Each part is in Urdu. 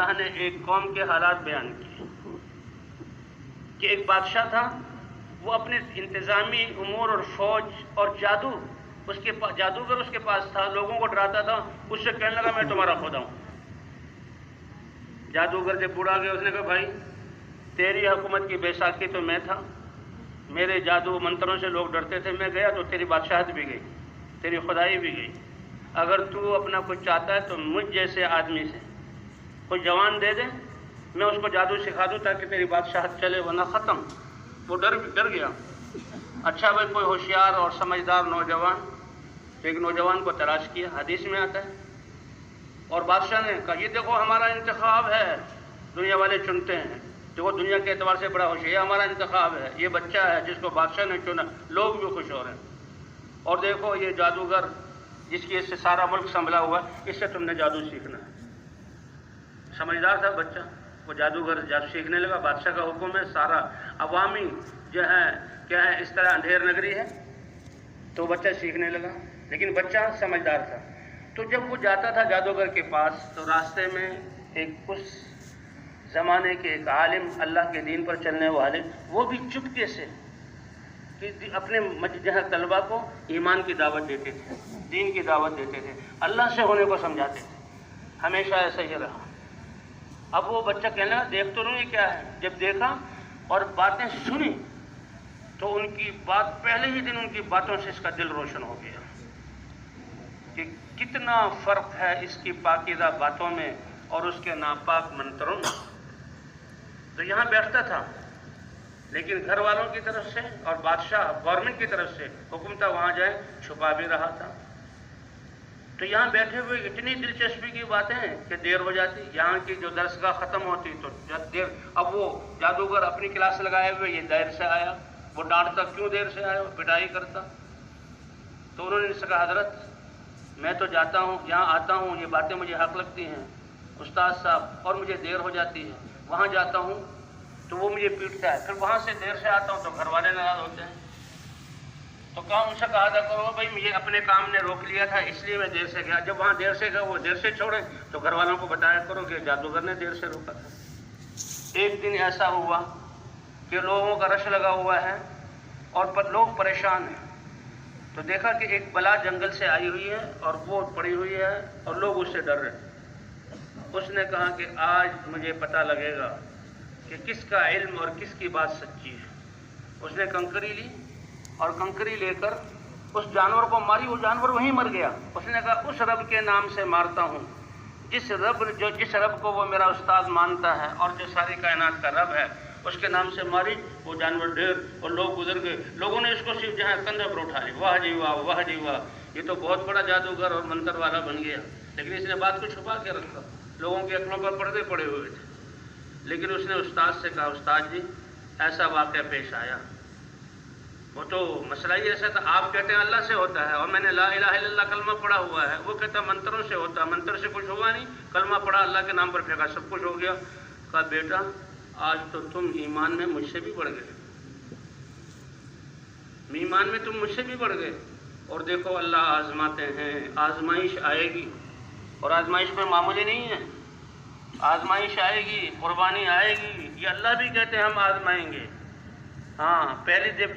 اللہ نے ایک قوم کے حالات بیان کیے کہ ایک بادشاہ تھا، وہ اپنے انتظامی امور اور فوج اور جادوگر اس کے پاس تھا، لوگوں کو ڈراتا تھا، اس سے کہنے لگا میں تمہارا خدا ہوں۔ جادوگر جب بوڑھا گیا اس نے کہا بھائی تیری حکومت کی بیساکھی تو میں تھا، میرے جادو منتروں سے لوگ ڈرتے تھے، میں گیا تو تیری بادشاہت بھی گئی، تیری خدائی بھی گئی۔ اگر تو اپنا کچھ چاہتا ہے تو مجھ جیسے آدمی سے کوئی جوان دے دے، میں اس کو جادو سکھا دوں تاکہ تیری بادشاہت چلے، ورنہ ختم۔ وہ ڈر گیا۔ اچھا بھائی کوئی ہوشیار اور سمجھدار نوجوان، ایک نوجوان کو تلاش کیا، حدیث میں آتا ہے، اور بادشاہ نے کہا یہ دیکھو ہمارا انتخاب ہے، دنیا والے چنتے ہیں، دیکھو دنیا کے اعتبار سے بڑا ہوشیار، یہ ہمارا انتخاب ہے، یہ بچہ ہے جس کو بادشاہ نے چنا، لوگ بھی خوش ہو رہے ہیں، اور دیکھو یہ جادوگر جس کی اس سے سارا ملک سنبھلا ہوا ہے، اس سے تم نے جادو سیکھنا ہے۔ سمجھدار تھا بچہ، وہ جادوگر جادو سیکھنے لگا، بادشاہ کا حکم ہے، سارا عوامی جو ہے کیا ہے اس طرح اندھیر نگری ہے، تو بچہ سیکھنے لگا، لیکن بچہ سمجھدار تھا۔ تو جب وہ جاتا تھا جادوگر کے پاس تو راستے میں ایک اس زمانے کے ایک عالم، اللہ کے دین پر چلنے والے، وہ بھی چپکے سے اپنے جہاں طلبہ کو ایمان کی دعوت دیتے تھے، دین کی دعوت دیتے تھے، اللہ سے ہونے کو سمجھاتے تھے، ہمیشہ ایسا ہی رہا۔ اب وہ بچہ کہنے لگا دیکھ تو نہیں کیا ہے، جب دیکھا اور باتیں سنی تو ان کی بات، پہلے ہی دن ان کی باتوں سے اس کا دل روشن ہو گیا کہ کتنا فرق ہے اس کی پاکیزہ باتوں میں اور اس کے ناپاک منتروں میں۔ تو یہاں بیٹھتا تھا، لیکن گھر والوں کی طرف سے اور بادشاہ گورنمنٹ کی طرف سے حکم تھا وہاں جائے، چھپا بھی رہا تھا۔ تو یہاں بیٹھے ہوئے اتنی دلچسپی کی باتیں کہ دیر ہو جاتی، یہاں کی جو درسگاہ ختم ہوتی تو دیر، اب وہ جادوگر اپنی کلاس لگائے ہوئے، یہ دیر سے آیا، وہ ڈانٹتا کیوں دیر سے آیا، وہ پٹائی کرتا۔ تو انہوں نے اس سے کہا حضرت میں تو جاتا ہوں، یہاں آتا ہوں، یہ باتیں مجھے حق لگتی ہیں استاد صاحب، اور مجھے دیر ہو جاتی ہے، وہاں جاتا ہوں تو وہ مجھے پیٹتا ہے، پھر وہاں سے دیر سے آتا ہوں تو گھر والے ناراض ہوتے ہیں۔ تو کہا ان سے کہا تھا کرو بھائی مجھے اپنے کام نے روک لیا تھا اس لیے میں دیر سے گیا، جب وہاں دیر سے گیا وہ دیر سے چھوڑے تو گھر والوں کو بتایا کرو کہ جادوگر نے دیر سے روکا تھا۔ ایک دن ایسا ہوا کہ لوگوں کا رش لگا ہوا ہے اور لوگ پریشان ہیں، تو دیکھا کہ ایک بلا جنگل سے آئی ہوئی ہے اور وہ پڑی ہوئی ہے اور لوگ اس سے ڈر رہے ہیں۔ اس نے کہا کہ آج مجھے پتہ لگے گا کہ کس کا علم اور کس کی بات سچی ہے۔ اس نے کنکری لی اور کنکری لے کر اس جانور کو ماری، وہ جانور وہیں مر گیا۔ اس نے کہا اس رب کے نام سے مارتا ہوں جس رب کو وہ میرا استاد مانتا ہے اور جو ساری کائنات کا رب ہے، اس کے نام سے ماری، وہ جانور ڈھیر اور لوگ گزر گئے۔ لوگوں نے اس کو صرف جہاں کندھے پر اٹھا لی، واہ جی واہ، واہ جی واہ، یہ تو بہت بڑا جادوگر اور منتر والا بن گیا، لیکن اس نے بات کو چھپا کے رکھا، لوگوں کی عقلوں پر پردے پڑے ہوئے تھے۔ لیکن اس نے استاد سے کہا استاد جی ایسا واقعہ پیش آیا، وہ تو مسئلہ ہی ایسا تھا، آپ کہتے ہیں اللہ سے ہوتا ہے اور میں نے لا الہ الا اللہ کلمہ پڑھا ہوا ہے، وہ کہتا منتروں سے ہوتا ہے، منتر سے کچھ ہوا نہیں، کلمہ پڑھا اللہ کے نام پر پھینکا سب کچھ ہو گیا۔ کہا بیٹا آج تو تم ایمان میں مجھ سے بھی بڑھ گئے، ایمان میں تم مجھ سے بھی بڑھ گئے، اور دیکھو اللہ آزماتے ہیں، آزمائش آئے گی، اور آزمائش میں معمولی نہیں ہے، آزمائش آئے گی، قربانی آئے گی، یہ اللہ بھی کہتے ہیں ہم آزمائیں گے۔ ہاں پہلی جب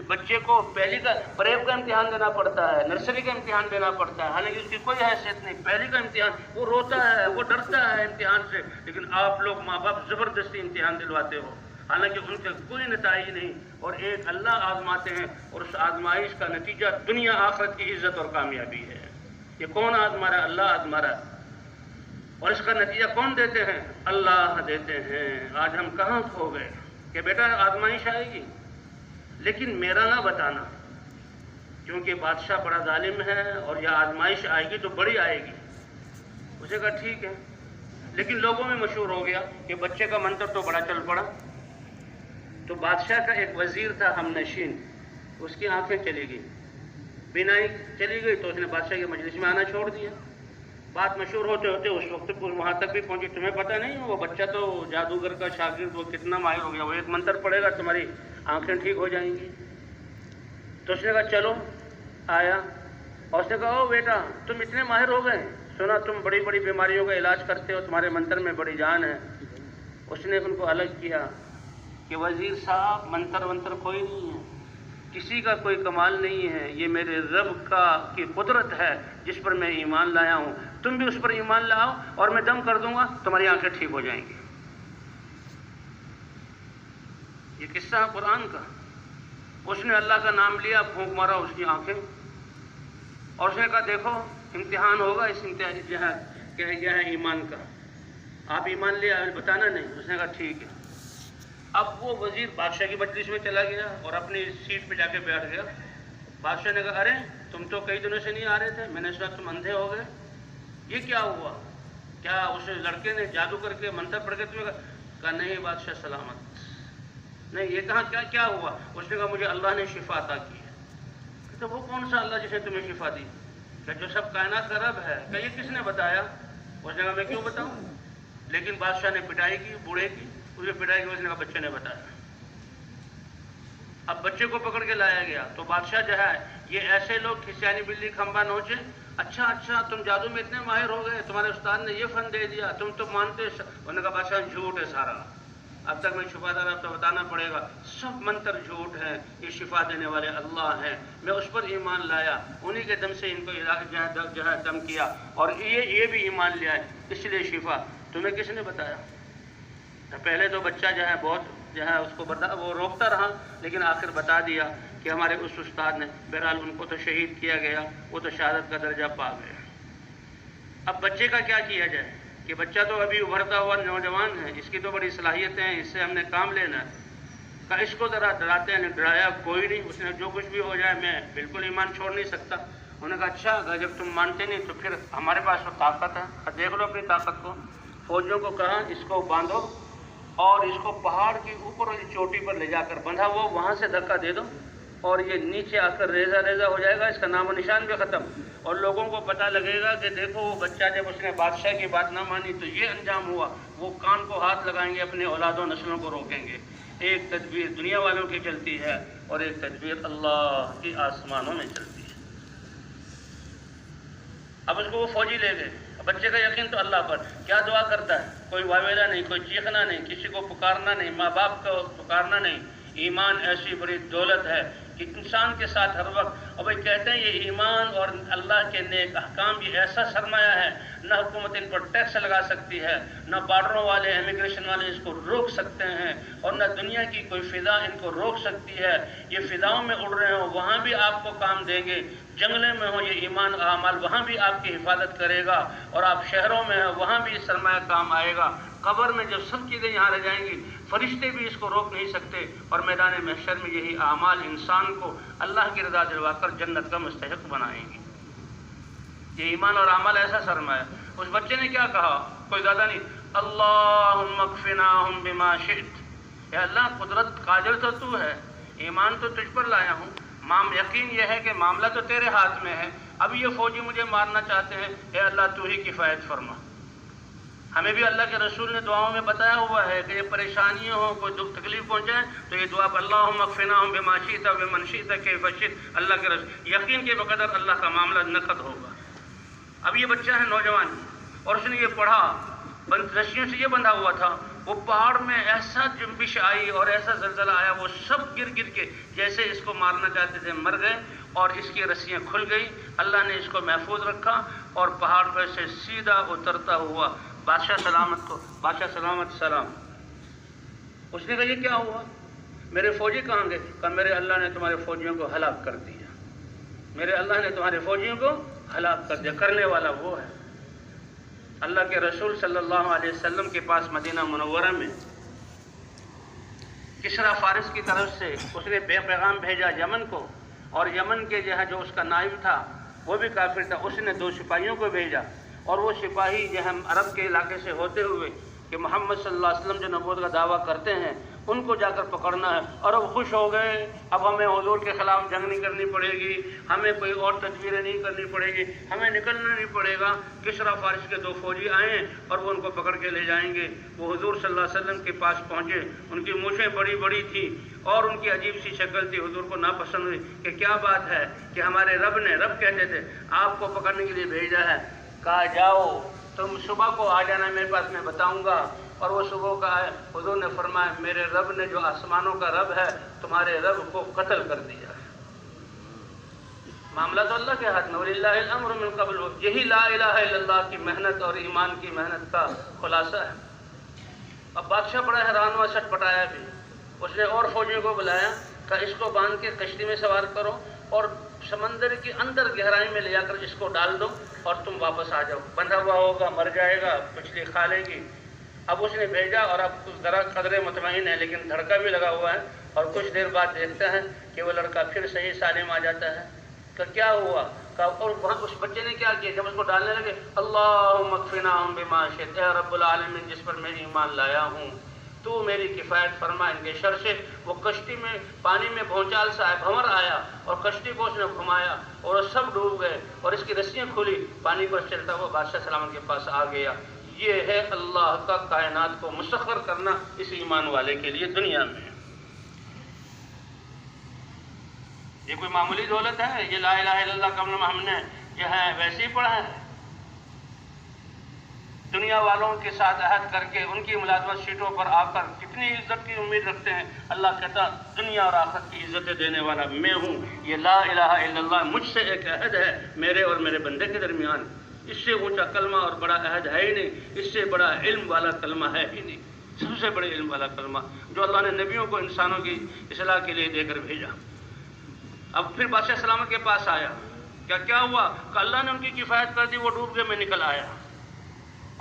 بچے کو پہلی کا پریب کا امتحان دینا پڑتا ہے، نرسری کا امتحان دینا پڑتا ہے، حالانکہ اس کی کوئی حیثیت نہیں، پہلی کا امتحان، وہ روتا ہے، وہ ڈرتا ہے امتحان سے، لیکن آپ لوگ ماں باپ زبردستی امتحان دلواتے ہو، حالانکہ ان کا کوئی نتائج نہیں، اور ایک اللہ آزماتے ہیں، اور اس آزمائش کا نتیجہ دنیا آخرت کی عزت اور کامیابی ہے۔ یہ کون آزما رہا ہے؟ اللہ آزما رہا ہے، اور اس کا نتیجہ کون دیتے ہیں؟ اللہ دیتے ہیں۔ آج ہم کہاں کھو گئے کہ بیٹا آزمائش آئے گی لیکن میرا نہ بتانا، کیونکہ بادشاہ بڑا ظالم ہے، اور یہ آزمائش آئے گی تو بڑی آئے گی۔ اسے کہا ٹھیک ہے، لیکن لوگوں میں مشہور ہو گیا کہ بچے کا منتر تو بڑا چل پڑا۔ تو بادشاہ کا ایک وزیر تھا ہم نشین، اس کی آنکھیں چلی گئی، بینائی چلی گئی، تو اس نے بادشاہ کی مجلس میں آنا چھوڑ دیا۔ بات مشہور ہوتے ہوتے اس وقت وہاں تک بھی پہنچی، تمہیں پتہ نہیں وہ بچہ تو جادوگر کا شاگرد، وہ کتنا ماہر ہو گیا، وہ ایک منتر پڑے گا تمہاری آنکھیں ٹھیک ہو جائیں گی۔ تو اس نے کہا چلو، آیا اور اس نے کہا او بیٹا تم اتنے ماہر ہو گئے، سنا تم بڑی بڑی بیماریوں کا علاج کرتے ہو، تمہارے منتر میں بڑی جان ہے۔ اس نے ان کو الگ کیا کہ وزیر صاحب منتر ونتر کوئی نہیں ہے، کسی کا کوئی کمال نہیں ہے، یہ میرے رب کی قدرت ہے جس پر میں ایمان لایا ہوں، تم بھی اس پر ایمان لاؤ اور میں دم کر دوں گا تمہاری آنکھیں ٹھیک ہو جائیں گی۔ یہ قصہ ہے قرآن کا۔ اس نے اللہ کا نام لیا، پھونک مارا اس کی آنکھیں، اور اس نے کہا دیکھو امتحان ہوگا، اس امتحان کہ یہ ہے ایمان کا، آپ ایمان لیا بتانا نہیں۔ اس نے کہا ٹھیک ہے۔ اب وہ وزیر بادشاہ کی مجلس میں چلا گیا اور اپنی سیٹ پہ جا کے بیٹھ گیا۔ بادشاہ نے کہا ارے تم تو کئی دنوں سے نہیں آ رہے تھے، میں نے سنا تم اندھے ہو گئے، یہ کیا ہوا؟ کیا اس لڑکے نے جادو کر کے منتر پڑھ کے تمہیں کہا نہیں بادشاہ سلامت نہیں، یہ کہا کیا ہوا؟ اس نے کہا مجھے اللہ نے شفا عطا کی ہے۔ تو وہ کون سا اللہ جس نے تمہیں شفا دی؟ کہ جو سب کائنات کا رب ہے۔ کہ یہ کس نے بتایا؟ اس نے کہا میں کیوں بتاؤں؟ لیکن بادشاہ نے پٹائی کی، بوڑھے کی، اسے پٹائی کی، اس نے کہا بچے نے بتایا۔ اب بچے کو پکڑ کے لایا گیا تو بادشاہ جو ہے یہ ایسے لوگ کھسیانی بلی کھمبا نوچے، اچھا تم جادو میں اتنے ماہر ہو گئے، تمہارے استاد نے یہ فن دے دیا، تم تو مانتے۔ انہوں نے کہا بادشاہ جھوٹ ہے سارا، اب تک میں شفا دار، اب تو بتانا پڑے گا، سب منتر جھوٹ ہیں، یہ شفا دینے والے اللہ ہیں، میں اس پر ایمان لایا، انہی کے دم سے ان کو جو ہے دم کیا، اور یہ بھی ایمان لیا ہے، اس لیے شفا۔ تمہیں کس نے بتایا؟ پہلے تو بچہ جو ہے بہت جو ہے اس کو وہ روکتا رہا، لیکن آخر بتا دیا کہ ہمارے اس استاد نے۔ بہرحال ان کو تو شہید کیا گیا، وہ تو شہادت کا درجہ پا گئے۔ اب بچے کا کیا کیا جائے کہ بچہ تو ابھی ابھرتا ہوا نوجوان ہے، اس کی تو بڑی صلاحیتیں ہیں، اس سے ہم نے کام لینا ہے۔ کہ اس کو ذرا ڈراتے ہیں، ڈرایا کوئی نہیں، اس نے جو کچھ بھی ہو جائے میں بالکل ایمان چھوڑ نہیں سکتا۔ انہوں نے کہا اچھا اگر جب تم مانتے نہیں تو پھر ہمارے پاس تو طاقت ہے، دیکھ لو اپنی طاقت کو۔ فوجیوں کو کہا اس کو باندھو اور اس کو پہاڑ کی اوپر والی چوٹی پر لے جا کر بندھا ہوا، وہاں سے دھکا دے دو اور یہ نیچے آ کر ریزہ ریزہ ہو جائے گا، اس کا نام و نشان بھی ختم، اور لوگوں کو پتہ لگے گا کہ دیکھو وہ بچہ جب اس نے بادشاہ کی بات نہ مانی تو یہ انجام ہوا۔ وہ کان کو ہاتھ لگائیں گے، اپنے اولاد و نسلوں کو روکیں گے۔ ایک تدبیر دنیا والوں کی چلتی ہے اور ایک تدبیر اللہ کی آسمانوں میں چلتی ہے۔ اب اس کو وہ فوجی لے گئے، بچے کا یقین تو اللہ پر، کیا دعا کرتا ہے؟ کوئی واویلا نہیں، کوئی چیخنا نہیں، کسی کو پکارنا نہیں، ماں باپ کو پکارنا نہیں۔ ایمان ایسی بڑی دولت ہے کہ انسان کے ساتھ ہر وقت، اور بھائی کہتے ہیں یہ ایمان اور اللہ کے نیک احکام یہ ایسا سرمایہ ہے، نہ حکومت ان پر ٹیکس لگا سکتی ہے، نہ بارڈروں والے امیگریشن والے اس کو روک سکتے ہیں، اور نہ دنیا کی کوئی فضا ان کو روک سکتی ہے۔ یہ فضاؤں میں اڑ رہے ہوں وہاں بھی آپ کو کام دیں گے، جنگلے میں ہو یہ ایمان اعمال وہاں بھی آپ کی حفاظت کرے گا، اور آپ شہروں میں ہو وہاں بھی سرمایہ کام آئے گا۔ قبر میں جب سب چیزیں یہاں رہ جائیں گی فرشتے بھی اس کو روک نہیں سکتے، اور میدان محشر میں یہی اعمال انسان کو اللہ کی رضا دلوا کر جنت کا مستحق بنائیں گے۔ یہ ایمان اور اعمال ایسا سرمایہ۔ اس بچے نے کیا کہا؟ کوئی زیادہ نہیں، اللہم اکفناہم بما شئت، اے اللہ قدرت قادر تو ہے، ایمان تو تجھ پر لایا ہوں، یقین یہ ہے کہ معاملہ تو تیرے ہاتھ میں ہے، اب یہ فوجی مجھے مارنا چاہتے ہیں، اے اللہ تو ہی کفایت فرما۔ ہمیں بھی اللہ کے رسول نے دعاؤں میں بتایا ہوا ہے کہ یہ پریشانیاں ہوں، کوئی دکھ تکلیف پہنچائے تو یہ دعا اللہم اکفناہم بما شئت وبمن شئت کیف شئت، اللہ کے رسول یقین کے بقدر اللہ کا معاملہ نقد ہوگا۔ اب یہ بچہ ہے نوجوان، اور اس نے یہ پڑھا، رسیوں سے یہ بندھا ہوا تھا، وہ پہاڑ میں ایسا جنبش آئی اور ایسا زلزلہ آیا، وہ سب گر گر کے جیسے اس کو مارنا چاہتے تھے مر گئے، اور اس کی رسیاں کھل گئی۔ اللہ نے اس کو محفوظ رکھا اور پہاڑ پر سے سیدھا اترتا ہوا بادشاہ سلامت کو، بادشاہ سلامت سلام۔ اس نے کہا یہ کیا ہوا؟ میرے فوجی کہاں گئے؟ کہا میرے اللہ نے تمہارے فوجیوں کو ہلاک کر دیا، میرے اللہ نے تمہارے فوجیوں کو ہلاک کر دیا، کرنے والا وہ ہے۔ اللہ کے رسول صلی اللہ علیہ وسلم کے پاس مدینہ منورہ میں کسریٰ فارس کی طرف سے اس نے پیغام بھیجا یمن کو، اور یمن کے جو اس کا نائب تھا وہ بھی کافر تھا، اس نے 2 سپاہیوں کو بھیجا، اور وہ سپاہی جو ہم عرب کے علاقے سے ہوتے ہوئے کہ محمد صلی اللہ علیہ وسلم جو نبوت کا دعویٰ کرتے ہیں ان کو جا کر پکڑنا ہے۔ اور اب خوش ہو گئے، اب ہمیں حضور کے خلاف جنگ نہیں کرنی پڑے گی، ہمیں کوئی اور تدبیریں نہیں کرنی پڑے گی، ہمیں نکلنا نہیں پڑے گا۔ کسریٰ فارس کے 2 فوجی آئے اور وہ ان کو پکڑ کے لے جائیں گے۔ وہ حضور صلی اللہ علیہ وسلم کے پاس پہنچے، ان کی مونچھیں بڑی بڑی تھیں اور ان کی عجیب سی شکل تھی، حضور کو ناپسند ہوئی کہ کیا بات ہے کہ ہمارے رب کہتے تھے آپ کو پکڑنے کے لیے بھیجا ہے، کہا جاؤ تم صبح کو آ جانا میرے پاس، میں بتاؤں گا۔ اور وہ صبح کا آئے، حضور نے فرمایا میرے رب نے جو آسمانوں کا رب ہے تمہارے رب کو قتل کر دیا ہے۔ معاملہ تو اللہ کے ہاتھ میں، وَلِلَّهِ الْأَمْرُ مِنْ قَبْلُ، یہی لا الہ الا اللہ کی محنت اور ایمان کی محنت کا خلاصہ ہے۔ اب بادشاہ بڑا حیران ہوا، سٹ پٹایا بھی۔ اس نے اور فوجیوں کو بلایا، کہا اس کو باندھ کے کشتی میں سوار کرو اور سمندر کے اندر گہرائی میں لے جا کر اس کو ڈال دو اور تم واپس آ جاؤ، بندھا ہوا ہوگا، مر جائے گا، مچھلی کھا لے گی۔ اب اس نے بھیجا اور اب ذرا قدرے مطمئن ہے لیکن دھڑکا بھی لگا ہوا ہے، اور کچھ دیر بعد دیکھتا ہے کہ وہ لڑکا پھر صحیح سالم آ جاتا ہے۔ کہ کیا ہوا؟ اور وہاں اس بچے نے کیا کیا؟ جب اس کو ڈالنے لگے، اللہم اکفناہم بما شئت، اے رب العالمین جس پر میں ایمان لایا ہوں تو میری کفایت فرما ان کے شر سے۔ وہ کشتی میں پانی میں بھونچال سا ہے، بھنور آیا اور کشتی کو اس نے گھمایا اور وہ سب ڈوب گئے اور اس کی رسیاں کھلی، پانی پر چلتا ہوا بادشاہ سلامت کے پاس آ گیا۔ یہ ہے اللہ کا کائنات کو مسخر کرنا اس ایمان والے کے لیے دنیا میں۔ یہ کوئی معمولی دولت ہے؟ یہ لا الہ الا اللہ کا نام ہم نے جو ہے ویسے ہی پڑھا ہے؟ دنیا والوں کے ساتھ عہد کر کے ان کی ملازمت سیٹوں پر آ کر کتنی عزت کی امید رکھتے ہیں۔ اللہ کہتا دنیا اور آخرت کی عزتیں دینے والا میں ہوں۔ یہ لا الہ الا اللہ مجھ سے ایک عہد ہے میرے اور میرے بندے کے درمیان۔ اس سے اونچا کلمہ اور بڑا عہد ہے ہی نہیں، اس سے بڑا علم والا کلمہ ہے ہی نہیں۔ سب سے بڑے علم والا کلمہ جو اللہ نے نبیوں کو انسانوں کی اصلاح کے لیے دے کر بھیجا۔ اب پھر بادشاہ سلامت کے پاس آیا، کیا ہوا؟ کہ اللہ نے ان کی کفایت کر دی، وہ ڈوب کے میں نکل آیا۔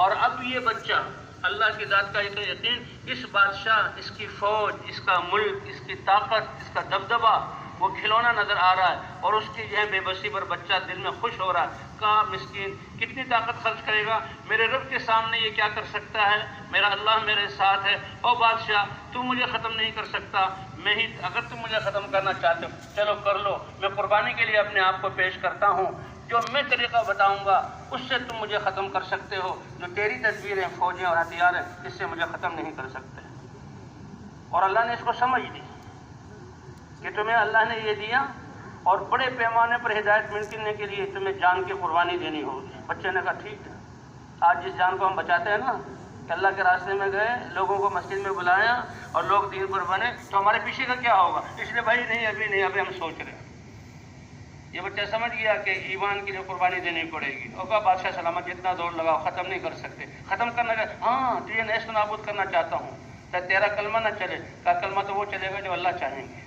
اور اب یہ بچہ اللہ کی ذات کا یقین، اس بادشاہ، اس کی فوج، اس کا ملک، اس کی طاقت، اس کا دبدبہ وہ کھلونا نظر آ رہا ہے، اور اس کی بے بسی پر بچہ دل میں خوش ہو رہا ہے۔ کہا مسکین کتنی طاقت خرچ کرے گا، میرے رب کے سامنے یہ کیا کر سکتا ہے، میرا اللہ میرے ساتھ ہے۔ او بادشاہ تم مجھے ختم نہیں کر سکتا، میں ہی، اگر تم مجھے ختم کرنا چاہتے ہو چلو کر لو، میں قربانی کے لیے اپنے آپ کو پیش کرتا ہوں، جو میں طریقہ بتاؤں گا اس سے تم مجھے ختم کر سکتے ہو، جو تیری تدبیریں، فوجیں اور ہتھیار ہیں اس سے مجھے ختم نہیں کر سکتے۔ اور اللہ نے اس کو سمجھ دی کہ تمہیں اللہ نے یہ دیا اور بڑے پیمانے پر ہدایت ملنے کے لیے تمہیں جان کی قربانی دینی ہوگی۔ بچے نے کہا ٹھیک ہے۔ آج جس جان کو ہم بچاتے ہیں نا، کہ اللہ کے راستے میں گئے، لوگوں کو مسجد میں بلایا اور لوگ دین پر بنے، تو ہمارے پیچھے کا کیا ہوگا؟ اس لیے بھائی نہیں، ابھی نہیں، ابھی ہم سوچ رہے ہیں۔ یہ بچہ سمجھ گیا کہ ایمان کی جو قربانی دینی پڑے گی، اور کہا بادشاہ سلامت جتنا دور لگاؤ ختم نہیں کر سکتے۔ ختم کرنا چاہتے، ہاں تجھے نیست و نابود کرنا چاہتا ہوں، تیرا کلمہ نہ چلے۔ کہا کلمہ تو وہ چلے گا جو اللہ چاہیں گے۔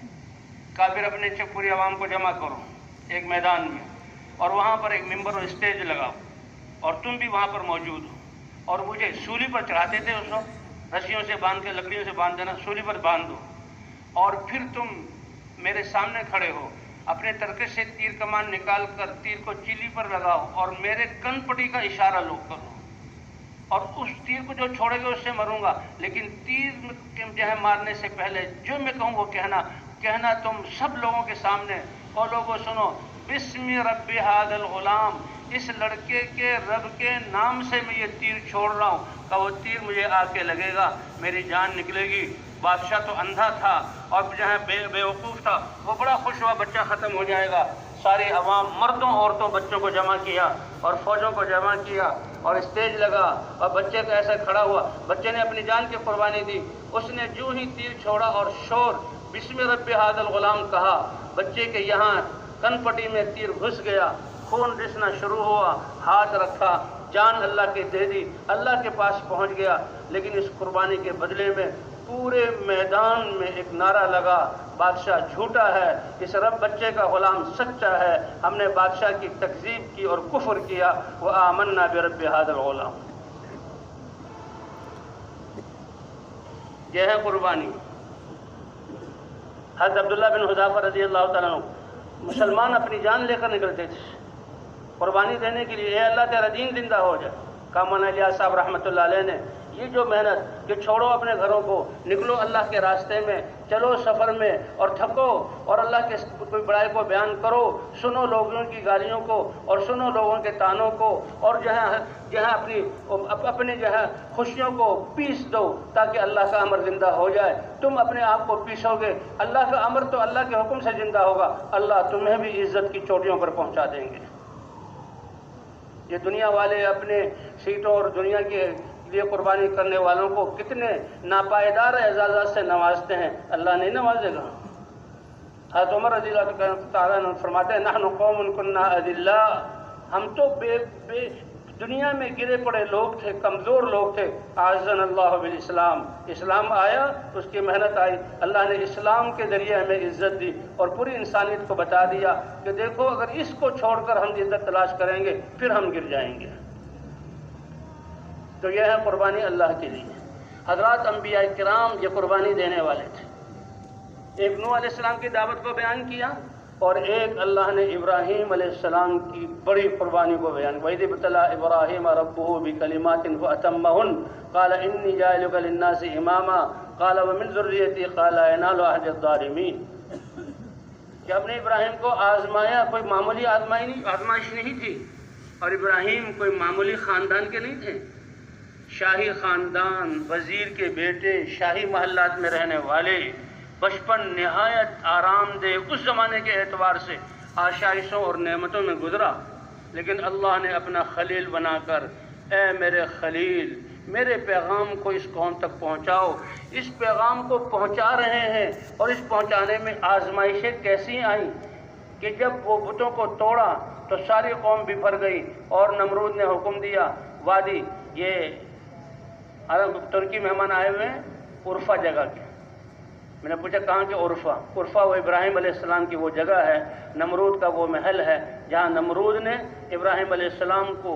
کہا پھر اپنے پوری عوام کو جمع کرو ایک میدان میں، اور وہاں پر ایک ممبر اور اسٹیج لگاؤ، اور تم بھی وہاں پر موجود ہو، اور مجھے سولی پر چڑھاتے تھے اس وقت، رسیوں سے باندھ کے، لکڑیوں سے باندھ دینا، سولی پر باندھ دو، اور پھر تم میرے سامنے کھڑے ہو، اپنے ترکش سے تیر کمان نکال کر تیر کو چیلی پر لگاؤ اور میرے کن پٹی کا اشارہ لو کرو، اور اس تیر کو جو چھوڑے گے اس سے مروں گا، لیکن تیر جو ہے مارنے سے پہلے جو میں کہوں وہ کہنا تم سب لوگوں کے سامنے، اور لوگوں سنو، بسم رب ھذا الغلام، اس لڑکے کے رب کے نام سے میں یہ تیر چھوڑ رہا ہوں، کہ وہ تیر مجھے آ کے لگے گا، میری جان نکلے گی۔ بادشاہ تو اندھا تھا اور جو ہے بے وقوف تھا، وہ بڑا خوش ہوا بچہ ختم ہو جائے گا۔ ساری عوام، مردوں عورتوں بچوں کو جمع کیا اور فوجوں کو جمع کیا اور اسٹیج لگا، اور بچے کا ایسا کھڑا ہوا، بچے نے اپنی جان کی قربانی دی۔ اس نے جو ہی تیر چھوڑا اور شور بسم رب ھذا الغلام کہا، بچے کے یہاں کن پٹی میں تیر گھس گیا، خون رسنا شروع ہوا، ہاتھ رکھا، جان اللہ کی دے دی، اللہ کے پاس پہنچ گیا۔ لیکن اس قربانی کے بدلے میں پورے میدان میں ایک نعرہ لگا، بادشاہ جھوٹا ہے، اس رب بچے کا غلام سچا ہے، ہم نے بادشاہ کی تکذیب کی اور کفر کیا، وآمنا برب ھذا الغلام۔ یہ ہے قربانی۔ حضرت عبداللہ بن حذافہ رضی اللہ تعالیٰ عنہ، مسلمان اپنی جان لے کر نکلتے تھے قربانی دینے کے لیے، اے اللہ تیرا دین زندہ ہو جائے۔ مولانا الیاس صاحب رحمۃ اللہ علیہ نے یہ جو محنت کہ چھوڑو اپنے گھروں کو، نکلو اللہ کے راستے میں، چلو سفر میں اور تھکو اور اللہ کے کوئی بڑائی کو بیان کرو، سنو لوگوں کی گالیوں کو اور سنو لوگوں کے تانوں کو، اور جو ہے اپنی جو ہے خوشیوں کو پیس دو تاکہ اللہ کا امر زندہ ہو جائے۔ تم اپنے آپ کو پیسو گے، اللہ کا امر تو اللہ کے حکم سے زندہ ہوگا، اللہ تمہیں بھی عزت کی چوٹیوں پر پہنچا دیں گے۔ یہ دنیا والے اپنے سیٹوں اور دنیا کے لیے قربانی کرنے والوں کو کتنے ناپائیدار اعزازات سے نوازتے ہیں، اللہ نہیں نوازے گا؟ حضرت عمر رضی اللہ تعالیٰ عنہ فرماتے ہیں نحن قوم کنا اذلا، ہم تو دنیا میں گرے پڑے لوگ تھے، کمزور لوگ تھے، اعزنا اللہ بالاسلام، اسلام آیا، اس کی محنت آئی، اللہ نے اسلام کے ذریعے ہمیں عزت دی اور پوری انسانیت کو بتا دیا کہ دیکھو اگر اس کو چھوڑ کر ہم عزت تلاش کریں گے پھر ہم گر جائیں گے۔ تو یہ ہے قربانی اللہ کے لیے۔ حضرات انبیاء کرام یہ قربانی دینے والے تھے۔ ایک نوح علیہ السلام کی دعوت کو بیان کیا اور ایک اللہ نے ابراہیم علیہ السلام کی بڑی قربانی کو بیان کیا۔ وَإِذِ ابْتَلَىٰ إِبْرَاهِيمَ رَبُّهُ بِكَلِمَاتٍ فَأَتَمَّهُنَّ قَالَ إِنِّي جَاعِلُكَ لِلنَّاسِ إِمَامًا قَالَ وَمِنْ ذُرِّيَّتِي قَالَ لَا يَنَالُ عَهْدِي الظَّالِمِينَ کہ ہم نے ابراہیم کو آزمایا، کوئی معمولی آزمائش نہیں تھی، اور ابراہیم کوئی معمولی خاندان کے نہیں تھے، شاہی خاندان، وزیر کے بیٹے، شاہی محلات میں رہنے والے، بچپن نہایت آرام دہ اس زمانے کے اعتبار سے آشائشوں اور نعمتوں میں گزرا، لیکن اللہ نے اپنا خلیل بنا کر اے میرے خلیل میرے پیغام کو اس قوم تک پہنچاؤ۔ اس پیغام کو پہنچا رہے ہیں اور اس پہنچانے میں آزمائشیں کیسی آئیں کہ جب وہ بتوں کو توڑا تو ساری قوم بفر گئی اور نمرود نے حکم دیا وادی، یہ ترکی مہمان آئے ہوئے ہیں عرفہ جگہ کے، میں نے پوچھا کہاں کے عرفہ وہ ابراہیم علیہ السلام کی وہ جگہ ہے، نمرود کا وہ محل ہے جہاں نمرود نے ابراہیم علیہ السلام کو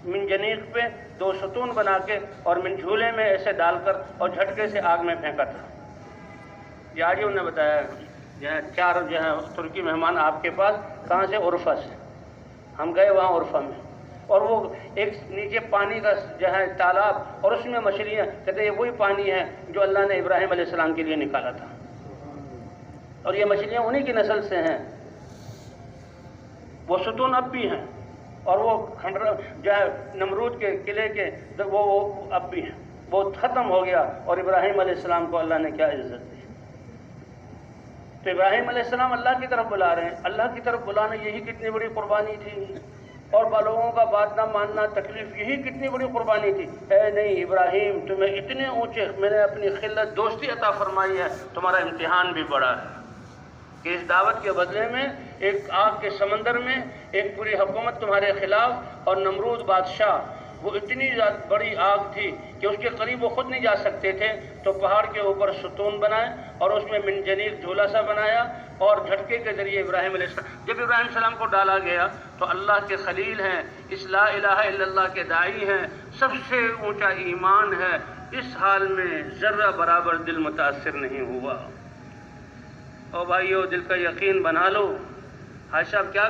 منجنیق پہ 2 ستون بنا کے اور جھولے میں ایسے ڈال کر اور جھٹکے سے آگ میں پھینکا تھا۔ یہ آج انہوں نے بتایا جو ہے 4 جو ہے ترکی مہمان آپ کے پاس کہاں سے؟ عرفہ سے۔ ہم گئے وہاں عرفہ میں، اور وہ ایک نیچے پانی کا جو ہے تالاب اور اس میں مچھلیاں، کہتے ہیں یہ وہی پانی ہے جو اللہ نے ابراہیم علیہ السلام کے لیے نکالا تھا، اور یہ مچھلیاں انہی کی نسل سے ہیں۔ وہ ستون اب بھی ہیں اور وہ جو ہے نمرود کے قلعے کے وہ اب بھی ہیں، وہ ختم ہو گیا، اور ابراہیم علیہ السلام کو اللہ نے کیا عزت دی۔ تو ابراہیم علیہ السلام اللہ کی طرف بلا رہے ہیں، اللہ کی طرف بلانا یہی کتنی بڑی قربانی تھی، اور لوگوں کا بات نہ ماننا تکلیف یہی کتنی بڑی قربانی تھی۔ اے نہیں ابراہیم تمہیں اتنے اونچے میں نے اپنی خلت دوستی عطا فرمائی ہے، تمہارا امتحان بھی بڑا ہے کہ اس دعوت کے بدلے میں ایک آگ کے سمندر میں ایک پوری حکومت تمہارے خلاف، اور نمرود بادشاہ وہ اتنی بڑی آگ تھی کہ اس کے قریب وہ خود نہیں جا سکتے تھے، تو پہاڑ کے اوپر ستون بنائے اور اس میں منجنیق جھولا سا بنایا اور جھٹکے کے ذریعے ابراہیم علیہ السلام، جب ابراہیم علیہ السلام کو ڈالا گیا تو اللہ کے خلیل ہیں، اس لا الہ الا اللہ کے داعی ہیں، سب سے اونچا ایمان ہے، اس حال میں ذرہ برابر دل متاثر نہیں ہوا۔ او بھائیو دل کا یقین بنا لو۔ حاج صاحب کیا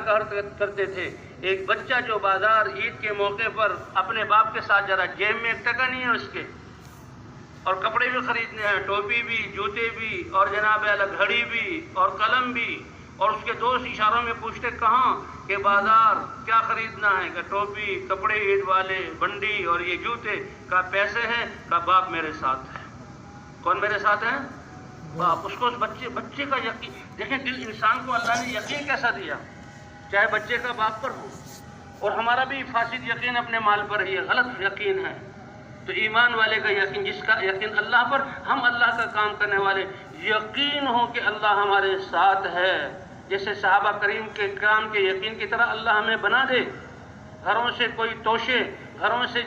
کرتے تھے؟ ایک بچہ جو بازار عید کے موقع پر اپنے باپ کے ساتھ جا رہا، جیب میں 1 ٹکا نہیں ہے اس کے، اور کپڑے بھی خریدنے ہیں، ٹوپی بھی، جوتے بھی، اور جناب اعلیٰ گھڑی بھی اور قلم بھی، اور اس کے دوست اشاروں میں پوچھتے کہاں کہ بازار، کیا خریدنا ہے؟ کہ ٹوپی، کپڑے عید والے، بنڈی اور یہ جوتے، کا پیسے ہیں؟ کا باپ میرے ساتھ ہے۔ کون میرے ساتھ ہے؟ باپ۔ اس کو اس بچے کا یقین دیکھیں، دل انسان کو اللہ نے یقین کیسا دیا، چاہے بچے کا باپ پر ہو، اور ہمارا بھی فاسد یقین اپنے مال پر ہی ہے، غلط یقین ہے۔ تو ایمان والے کا یقین، جس کا یقین اللہ پر، ہم اللہ کا کام کرنے والے، یقین ہو کہ اللہ ہمارے ساتھ ہے، جیسے صحابہ کریم کے کرام کے یقین کی طرح اللہ ہمیں بنا دے۔ گھروں سے کوئی توشے، گھروں سے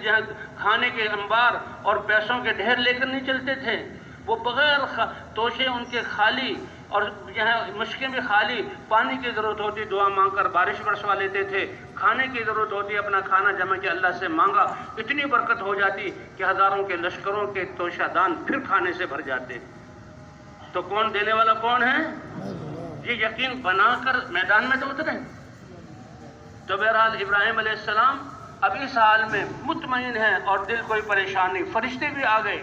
کھانے کے انبار اور پیسوں کے ڈھیر لے کر نہیں چلتے تھے، وہ بغیر توشے ان کے خالی، اور یہاں مشکیں بھی خالی، پانی کی ضرورت ہوتی دعا مانگ کر بارش برسوا لیتے تھے، کھانے کی ضرورت ہوتی اپنا کھانا جمع کے اللہ سے مانگا، اتنی برکت ہو جاتی کہ ہزاروں کے لشکروں کے توشہ دان پھر کھانے سے بھر جاتے۔ تو کون دینے والا کون ہے؟ یہ یقین بنا کر میدان میں تو اترے۔ تو بہرحال ابراہیم علیہ السلام اب اس حال میں مطمئن ہیں اور دل کوئی پریشان نہیں۔ فرشتے بھی آ گئے،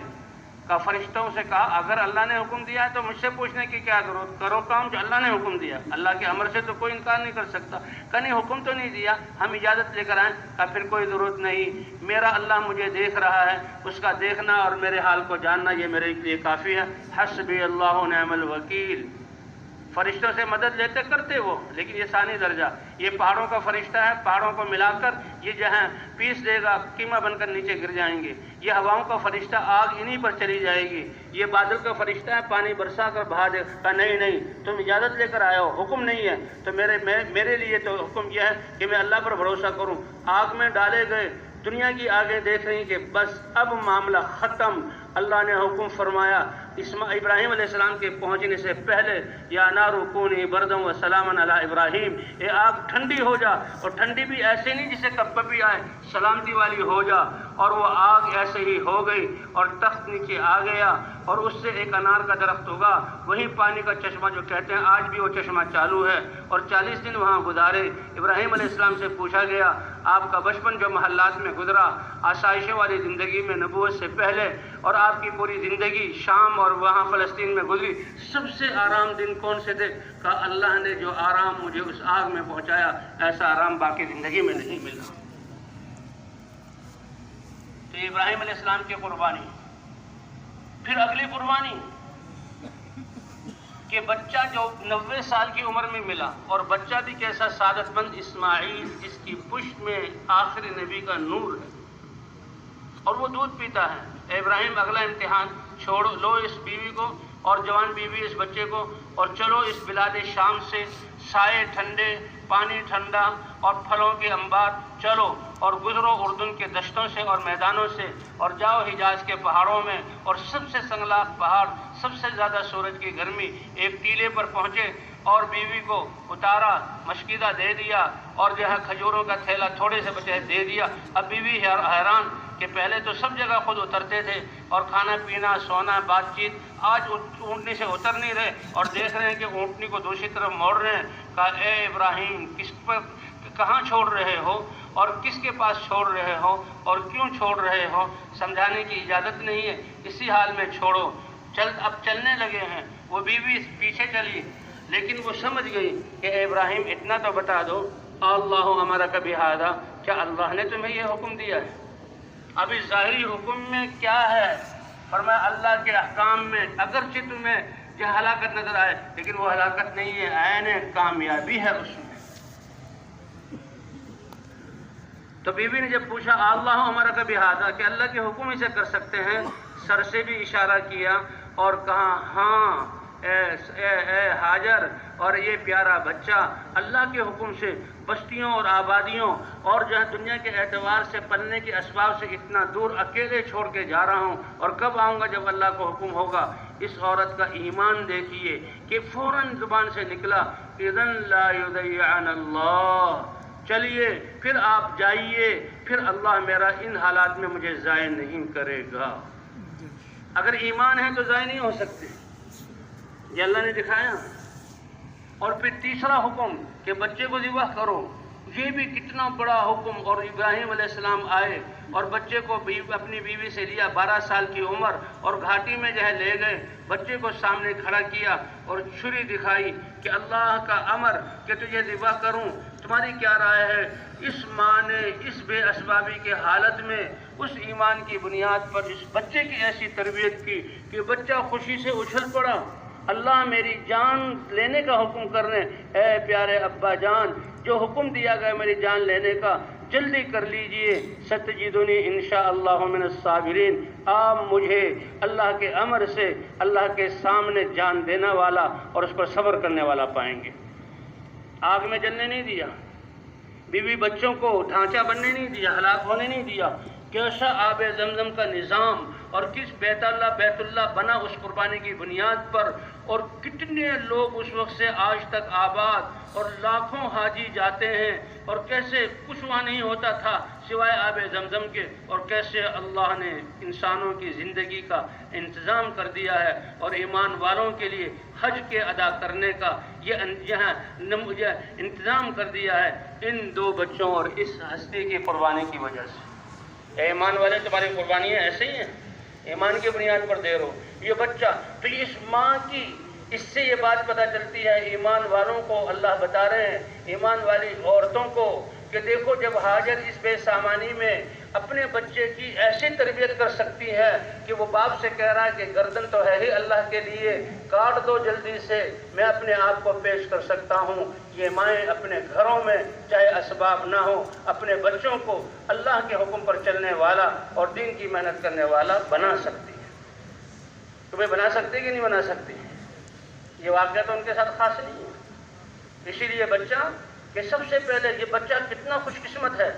کا فرشتوں سے کہا اگر اللہ نے حکم دیا ہے تو مجھ سے پوچھنے کی کیا ضرورت، کرو کام جو اللہ نے حکم دیا، اللہ کے امر سے تو کوئی انکار نہیں کر سکتا۔ کہ نہیں حکم تو نہیں دیا، ہم اجازت لے کر آئیں، کہ پھر کوئی ضرورت نہیں، میرا اللہ مجھے دیکھ رہا ہے، اس کا دیکھنا اور میرے حال کو جاننا یہ میرے لیے کافی ہے۔ حسبی اللہ نعم الوکیل۔ فرشتوں سے مدد لیتے کرتے وہ، لیکن یہ ثانی درجہ، یہ پہاڑوں کا فرشتہ ہے، پہاڑوں کو ملا کر یہ جہاں پیس دے گا، قیمہ بن کر نیچے گر جائیں گے۔ یہ ہواؤں کا فرشتہ، آگ انہی پر چلی جائے گی۔ یہ بادل کا فرشتہ ہے، پانی برسا کر بہا دے گا۔ نہیں تم اجازت لے کر آئے ہو، حکم نہیں ہے تو میرے لیے تو حکم یہ ہے کہ میں اللہ پر بھروسہ کروں۔ آگ میں ڈالے گئے، دنیا کی آگیں دیکھ رہی کہ بس اب معاملہ ختم۔ اللہ نے حکم فرمایا ابراہیم علیہ السلام کے پہنچنے سے پہلے، یا نار کونی بردم و سلاما علی ابراہیم، یہ آگ ٹھنڈی ہو جا، اور ٹھنڈی بھی ایسے نہیں جسے کبھی آئے، سلامتی والی ہو جا۔ اور وہ آگ ایسے ہی ہو گئی اور تخت نیچے آ گیا، اور اس سے ایک انار کا درخت ہوگا، وہیں پانی کا چشمہ جو کہتے ہیں آج بھی وہ چشمہ چالو ہے، اور 40 دن وہاں گزارے۔ ابراہیم علیہ السلام سے پوچھا گیا آپ کا بچپن جو محلات میں گزرا، آسائشوں والی زندگی میں نبوت سے پہلے، اور آپ کی پوری زندگی شام اور وہاں فلسطین میں گزری، سب سے آرام دن کون سے تھے؟ کہا اللہ نے جو آرام مجھے اس آگ میں پہنچایا، ایسا آرام باقی زندگی میں نہیں ملا۔ تو ابراہیم علیہ السلام کی قربانی۔ پھر اگلی قربانی کہ بچہ جو 90 سال کی عمر میں ملا، اور بچہ بھی کیسا سعادت مند، اسماعیل، جس کی پشت میں آخری نبی کا نور ہے، اور وہ دودھ پیتا ہے۔ اے ابراہیم، اگلا امتحان چھوڑ لو اس بیوی کو اور جوان بیوی اس بچے کو، اور چلو اس بلاد شام سے، سائے ٹھنڈے، پانی ٹھنڈا اور پھلوں کے انبار، چلو اور گزرو اردن کے دشتوں سے اور میدانوں سے، اور جاؤ حجاز کے پہاڑوں میں، اور سب سے سنگلاخ پہاڑ، سب سے زیادہ سورج کی گرمی، ایک ٹیلے پر پہنچے اور بیوی کو اتارا، مشکیدہ دے دیا، اور جو ہے کھجوروں کا تھیلا تھوڑے سے بچے دے دیا۔ اب بیوی حیران کہ پہلے تو سب جگہ خود اترتے تھے، اور کھانا پینا، سونا، بات چیت، آج اونٹنی سے اتر نہیں رہے، اور دیکھ رہے ہیں کہ اونٹنی کو دوسری طرف موڑ رہے ہیں۔ کہا اے ابراہیم، کہاں چھوڑ رہے ہو، اور کس کے پاس چھوڑ رہے ہو، اور کیوں چھوڑ رہے ہو؟ سمجھانے کی اجازت نہیں ہے، اسی حال میں چھوڑو۔ اب چلنے لگے ہیں، وہ بیوی پیچھے چلی، لیکن وہ سمجھ گئی کہ اے ابراہیم اتنا تو بتا دو، اللہ امرک بہذا، کیا اللہ نے تمہیں یہ حکم دیا ہے؟ اب اس ظاہری حکم میں کیا ہے؟ فرمایا اللہ کے احکام میں اگرچہ تمہیں یہ ہلاکت نظر آئے، لیکن وہ ہلاکت نہیں ہے، عین کامیابی ہے اس میں۔ تو بیوی نے جب پوچھا اللہ امرک بہذا، کہ اللہ کے حکم اسے کر سکتے ہیں، سر سے بھی اشارہ کیا اور کہا ہاں اے ہاجر، اور یہ پیارا بچہ اللہ کے حکم سے بستیوں اور آبادیوں اور جو ہے دنیا کے اعتبار سے پلنے کے اسباب سے اتنا دور اکیلے چھوڑ کے جا رہا ہوں، اور کب آؤں گا جب اللہ کو حکم ہوگا۔ اس عورت کا ایمان دیکھیے کہ فوراً زبان سے نکلا اذن لا یضیعن اللہ، چلیے پھر آپ جائیے، پھر اللہ میرا ان حالات میں مجھے ضائع نہیں کرے گا۔ اگر ایمان ہے تو ضائع نہیں ہو سکتے، یہ اللہ نے دکھایا۔ اور پھر تیسرا حکم کہ بچے کو ذبح کرو، یہ بھی کتنا بڑا حکم۔ اور ابراہیم علیہ السلام آئے اور بچے کو اپنی بیوی سے لیا، 12 سال کی عمر، اور گھاٹی میں جو ہے لے گئے، بچے کو سامنے کھڑا کیا اور چھری دکھائی کہ اللہ کا امر کہ تجھے ذبح کروں، تمہاری کیا رائے ہے؟ اس ماں نے اس بے اسبابی کے حالت میں اس ایمان کی بنیاد پر اس بچے کی ایسی تربیت کی کہ بچہ خوشی سے اچھل پڑا، اللہ میری جان لینے کا حکم کرنے، اے پیارے ابا جان جو حکم دیا گیا میری جان لینے کا جلدی کر لیجئے، ستجدنی انشاءاللہ من الصابرین، آپ مجھے اللہ کے امر سے اللہ کے سامنے جان دینا والا اور اس پر صبر کرنے والا پائیں گے۔ آگ میں جلنے نہیں دیا، بیوی بچوں کو ڈھانچہ بننے نہیں دیا، ہلاک ہونے نہیں دیا۔ کیسا آب زمزم کا نظام، اور کس بیت اللہ بنا اس قربانی کی بنیاد پر، اور کتنے لوگ اس وقت سے آج تک آباد، اور لاکھوں حاجی جاتے ہیں، اور کیسے کچھ وہاں نہیں ہوتا تھا سوائے آب زمزم کے، اور کیسے اللہ نے انسانوں کی زندگی کا انتظام کر دیا ہے، اور ایمان والوں کے لیے حج کے ادا کرنے کا یہ انتظام کر دیا ہے ان 2 بچوں اور اس ہستی کی قربانی کی وجہ سے۔ اے ایمان والے، تمہاری قربانیاں ایسے ہی ہیں، ایمان کی بنیاد پر دے رہو۔ یہ بچہ تو اس ماں کی، اس سے یہ بات پتہ چلتی ہے، ایمان والوں کو اللہ بتا رہے ہیں، ایمان والی عورتوں کو، کہ دیکھو جب ہاجر اس بے سامانی میں اپنے بچے کی ایسی تربیت کر سکتی ہے کہ وہ باپ سے کہہ رہا ہے کہ گردن تو ہے ہی اللہ کے لیے، کاٹ دو جلدی سے، میں اپنے آپ کو پیش کر سکتا ہوں۔ یہ مائیں اپنے گھروں میں چاہے اسباب نہ ہو، اپنے بچوں کو اللہ کے حکم پر چلنے والا اور دین کی محنت کرنے والا بنا سکتی ہے۔ تمہیں بنا سکتی کہ نہیں بنا سکتی؟ یہ واقعہ تو ان کے ساتھ خاص نہیں ہے۔ اسی لیے بچہ کہ سب سے پہلے یہ بچہ کتنا خوش قسمت ہے،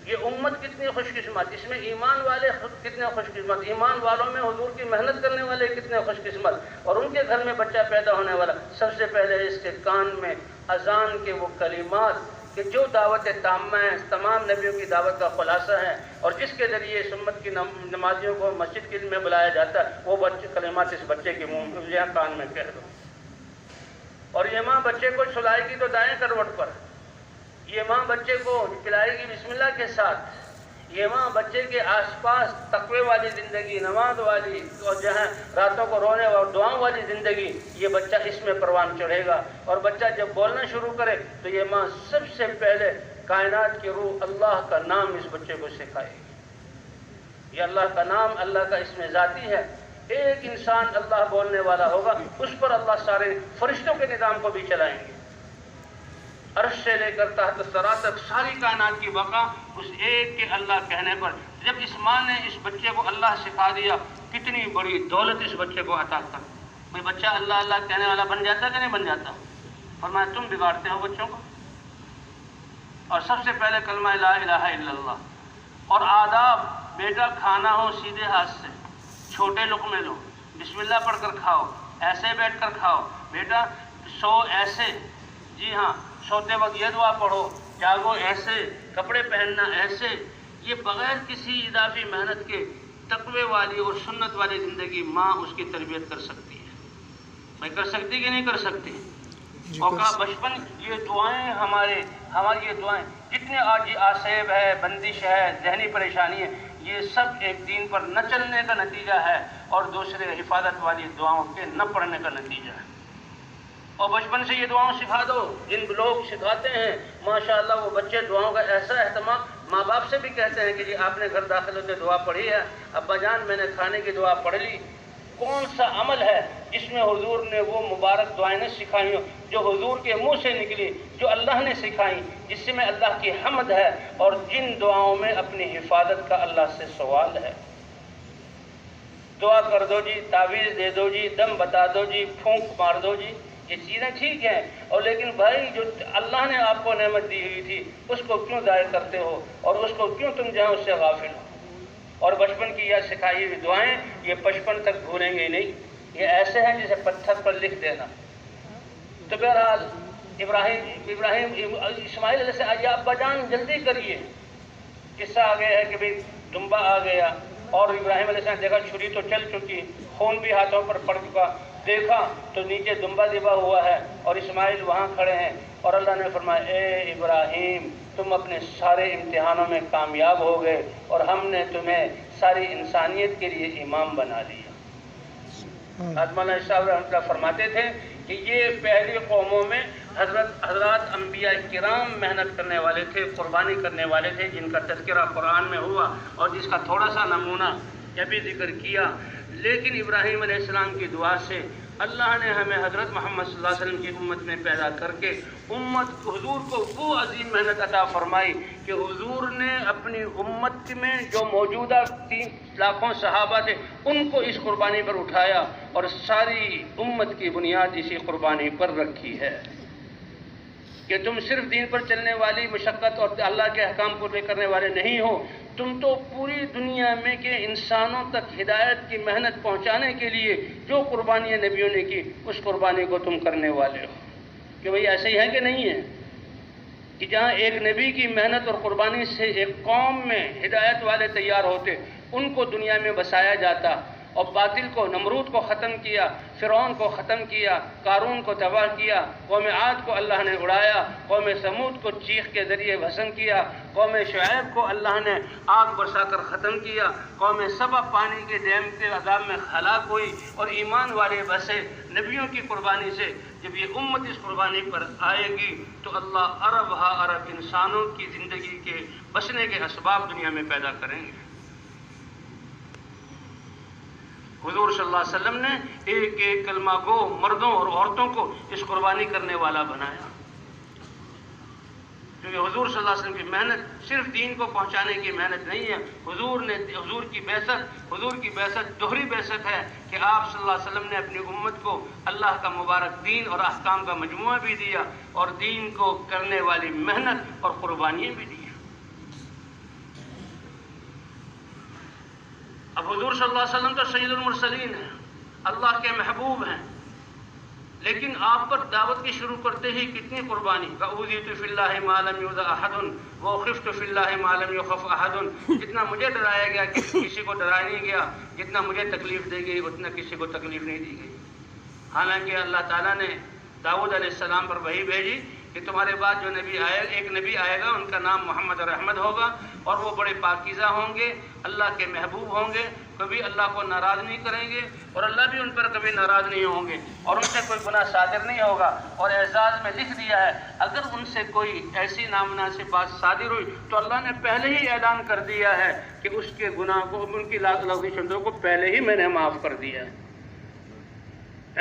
یہ امت کتنی خوش قسمت، اس میں ایمان والے کتنے خوش قسمت، ایمان والوں میں حضور کی محنت کرنے والے کتنے خوش قسمت، اور ان کے گھر میں بچہ پیدا ہونے والا سب سے پہلے اس کے کان میں اذان کے وہ کلمات کہ جو دعوت تامہ ہے، تمام نبیوں کی دعوت کا خلاصہ ہے، اور جس کے ذریعے اس امت کی نمازیوں کو مسجد کے میں بلایا جاتا ہے، وہ کلمات اس بچے کے منہ یا کان میں کہہ دو۔ اور یہ ماں بچے کو سلائے گی تو دائیں کروٹ پر، یہ ماں بچے کو کھلائے گی بسم اللہ کے ساتھ، یہ ماں بچے کے آس پاس تقوی والی زندگی، نماز والی، اور جہاں راتوں کو رونے اور دعاؤں والی زندگی، یہ بچہ اس میں پروان چڑھے گا۔ اور بچہ جب بولنا شروع کرے تو یہ ماں سب سے پہلے کائنات کی روح اللہ کا نام اس بچے کو سکھائے گی۔ یہ اللہ کا نام، اللہ کا اسم ذاتی ہے۔ ایک انسان اللہ بولنے والا ہوگا، اس پر اللہ سارے فرشتوں کے نظام کو بھی چلائیں گے۔ عرش سے لے کر تحت ثری تک ساری کائنات کی بقا اس ایک کے اللہ کہنے پر۔ جب اس ماں نے اس بچے کو اللہ سکھا دیا، کتنی بڑی دولت اس بچے کو عطا کر۔ کوئی بچہ اللہ اللہ کہنے والا بن جاتا کہ نہیں بن جاتا؟ فرمایا تم بگاڑتے ہو بچوں کو۔ اور سب سے پہلے کلمہ لا الہ الا اللہ، اور آداب، بیٹا کھانا ہو سیدھے ہاتھ سے، چھوٹے لقمے لو، بسم اللہ پڑھ کر کھاؤ، ایسے بیٹھ کر کھاؤ، بیٹا سو ایسے، جی ہاں سوتے وقت یہ دعا پڑھو، جاگو ایسے، کپڑے پہننا ایسے۔ یہ بغیر کسی اضافی محنت کے تقوی والی اور سنت والی زندگی ماں اس کی تربیت کر سکتی ہے۔ میں کر سکتی کہ نہیں کر سکتی؟ اور کہا بچپن یہ دعائیں ہماری یہ دعائیں جتنے آج آسیب ہے، بندش ہے، ذہنی پریشانی ہے، یہ سب ایک دین پر نہ چلنے کا نتیجہ ہے، اور دوسرے حفاظت والی دعاؤں کے نہ پڑھنے کا نتیجہ ہے۔ اور بچپن سے یہ دعاؤں سکھا دو، جن لوگ سکھاتے ہیں ماشاءاللہ وہ بچے دعاؤں کا ایسا اہتمام، ماں باپ سے بھی کہتے ہیں کہ جی آپ نے گھر داخل ہوتے دعا پڑھی ہے، ابا جان میں نے کھانے کی دعا پڑھ لی۔ کون سا عمل ہے جس میں حضور نے وہ مبارک دعائیں نہ سکھائی ہوں جو حضور کے منہ سے نکلی، جو اللہ نے سکھائی، جس میں اللہ کی حمد ہے، اور جن دعاؤں میں اپنی حفاظت کا اللہ سے سوال ہے۔ دعا کر دو جی، تعویذ دے دو جی، دم بتا دو جی، پھونک مار دو جی، یہ چیزیں ٹھیک ہیں، اور لیکن بھائی جو اللہ نے آپ کو نعمت دی ہوئی تھی اس کو کیوں ضائع کرتے ہو، اور اس کو کیوں تم جہاں اس سے غافل ہو؟ اور بچپن کی یہ سکھائی ہوئی دعائیں یہ بچپن تک بھولیں گے نہیں، یہ ایسے ہیں جسے پتھر پر لکھ دینا۔ تو بہرحال اسماعیل علیہ السلام، یا ابا جان جلدی کریے، قصہ آ گیا ہے کہ بھئی دمبا آ گیا، اور ابراہیم علیہ السلام دیکھا چھری تو چل چکی، خون بھی ہاتھوں پر پڑ چکا، دیکھا تو نیچے دمبا دبا ہوا ہے اور اسماعیل وہاں کھڑے ہیں، اور اللہ نے فرمایا اے ابراہیم تم اپنے سارے امتحانوں میں کامیاب ہو گئے، اور ہم نے تمہیں ساری انسانیت کے لیے امام بنا لیا۔ مولانا صاحب رحمۃ اللہ فرماتے تھے کہ یہ پہلی قوموں میں حضرات انبیاء کرام محنت کرنے والے تھے، قربانی کرنے والے تھے، جن کا تذکرہ قرآن میں ہوا اور جس کا تھوڑا سا نمونہ ابھی ذکر کیا۔ لیکن ابراہیم علیہ السلام کی دعا سے اللہ نے ہمیں حضرت محمد صلی اللہ علیہ وسلم کی امت میں پیدا کر کے حضور کو وہ عظیم محنت عطا فرمائی کہ حضور نے اپنی امت میں جو موجودہ 3 لاکھوں صحابہ تھے ان کو اس قربانی پر اٹھایا، اور ساری امت کی بنیاد اسی قربانی پر رکھی ہے کہ تم صرف دین پر چلنے والی مشقت اور اللہ کے احکام پورے کرنے والے نہیں ہو، تم تو پوری دنیا میں کے انسانوں تک ہدایت کی محنت پہنچانے کے لیے جو قربانیاں نبیوں نے کی اس قربانی کو تم کرنے والے ہو۔ کہ بھئی ایسے ہی ہے کہ نہیں ہے کہ جہاں ایک نبی کی محنت اور قربانی سے ایک قوم میں ہدایت والے تیار ہوتے، ان کو دنیا میں بسایا جاتا، اور باطل کو، نمرود کو ختم کیا، فرعون کو ختم کیا، قارون کو تباہ کیا، قوم عاد کو اللہ نے اڑایا، قوم سمود کو چیخ کے ذریعے بھسم کیا، قوم شعیب کو اللہ نے آگ برسا کر ختم کیا، قوم سبا پانی کے ڈیم کے عذاب میں ہلاک ہوئی، اور ایمان والے بسے نبیوں کی قربانی سے۔ جب یہ امت اس قربانی پر آئے گی تو اللہ ارب ہا ارب انسانوں کی زندگی کے بچنے کے اسباب دنیا میں پیدا کریں گے۔ حضور صلی اللہ علیہ وسلم نے ایک ایک کلمہ گو مردوں اور عورتوں کو اس قربانی کرنے والا بنایا، کیونکہ حضور صلی اللہ علیہ وسلم کی محنت صرف دین کو پہنچانے کی محنت نہیں ہے، حضور کی بعثت دوہری بعثت ہے کہ آپ صلی اللہ علیہ وسلم نے اپنی امت کو اللہ کا مبارک دین اور احکام کا مجموعہ بھی دیا، اور دین کو کرنے والی محنت اور قربانیاں بھی دی۔ اب حضور صلی اللہ علیہ وسلم تو سید المرسلین ہیں، اللہ کے محبوب ہیں، لیکن آپ پر دعوت کی شروع کرتے ہی کتنی قربانی، فَأُوذِيتُ فِي اللَّهِ مَا لَمْ يُؤْذَ أَحَدٌ وَأُخِفْتُ فِي اللَّهِ مَا لَمْ يُخَفْ أَحَدٌ، جتنا مجھے ڈرایا گیا کسی کو ڈرایا نہیں گیا، جتنا مجھے تکلیف دی گئی اتنا کسی کو تکلیف نہیں دی گئی۔ حالانکہ اللہ تعالیٰ نے داؤد علیہ السلام پر وحی بھیجی کہ تمہارے بعد جو ایک نبی آئے گا ان کا نام محمد اور احمد ہوگا، اور وہ بڑے پاکیزہ ہوں گے، اللہ کے محبوب ہوں گے، کبھی اللہ کو ناراض نہیں کریں گے، اور اللہ بھی ان پر کبھی ناراض نہیں ہوں گے، اور ان سے کوئی گناہ صادر نہیں ہوگا۔ اور اعزاز میں لکھ دیا ہے اگر ان سے کوئی ایسی نامناسب بات صادر ہوئی تو اللہ نے پہلے ہی اعلان کر دیا ہے کہ اس کے گناہ کو، ان کی لغزشوں کو پہلے ہی میں نے معاف کر دیا ہے۔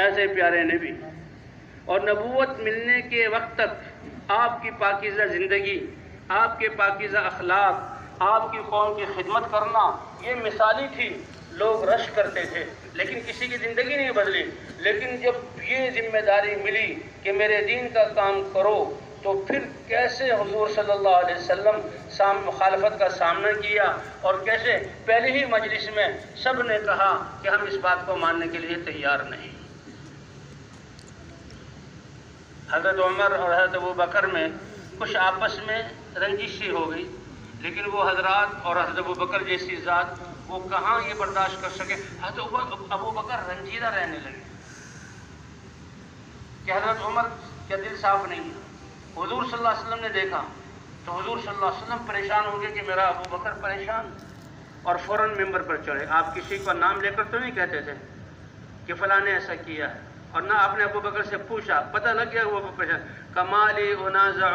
ایسے پیارے نبی، اور نبوت ملنے کے وقت تک آپ کی پاکیزہ زندگی، آپ کے پاکیزہ اخلاق، آپ کی قوم کی خدمت کرنا یہ مثالی تھی، لوگ رشک کرتے تھے لیکن کسی کی زندگی نہیں بدلی۔ لیکن جب یہ ذمہ داری ملی کہ میرے دین کا کام کرو تو پھر کیسے حضور صلی اللہ علیہ وسلم مخالفت کا سامنا کیا، اور کیسے پہلی ہی مجلس میں سب نے کہا کہ ہم اس بات کو ماننے کے لیے تیار نہیں۔ حضرت عمر اور حضرت ابوبکر میں کچھ آپس میں رنجش سی ہو گئی، لیکن وہ حضرات اور حضرت ابوبکر جیسی ذات وہ کہاں یہ برداشت کر سکے۔ حضرت ابوبکر رنجیدہ رہنے لگے کہ حضرت عمر کا دل صاف نہیں ہے۔ حضور صلی اللہ علیہ وسلم نے دیکھا تو حضور صلی اللہ علیہ وسلم پریشان ہو گئے کہ میرا ابوبکر پریشان، اور فوراً ممبر پر چڑھے۔ آپ کسی کو نام لے کر تو نہیں کہتے تھے کہ فلاں نے ایسا کیا ہے، اور نہ آپ نے ابوبکر سے پوچھا، پتہ لگ گیا وہ پریشان۔ کمالی انازع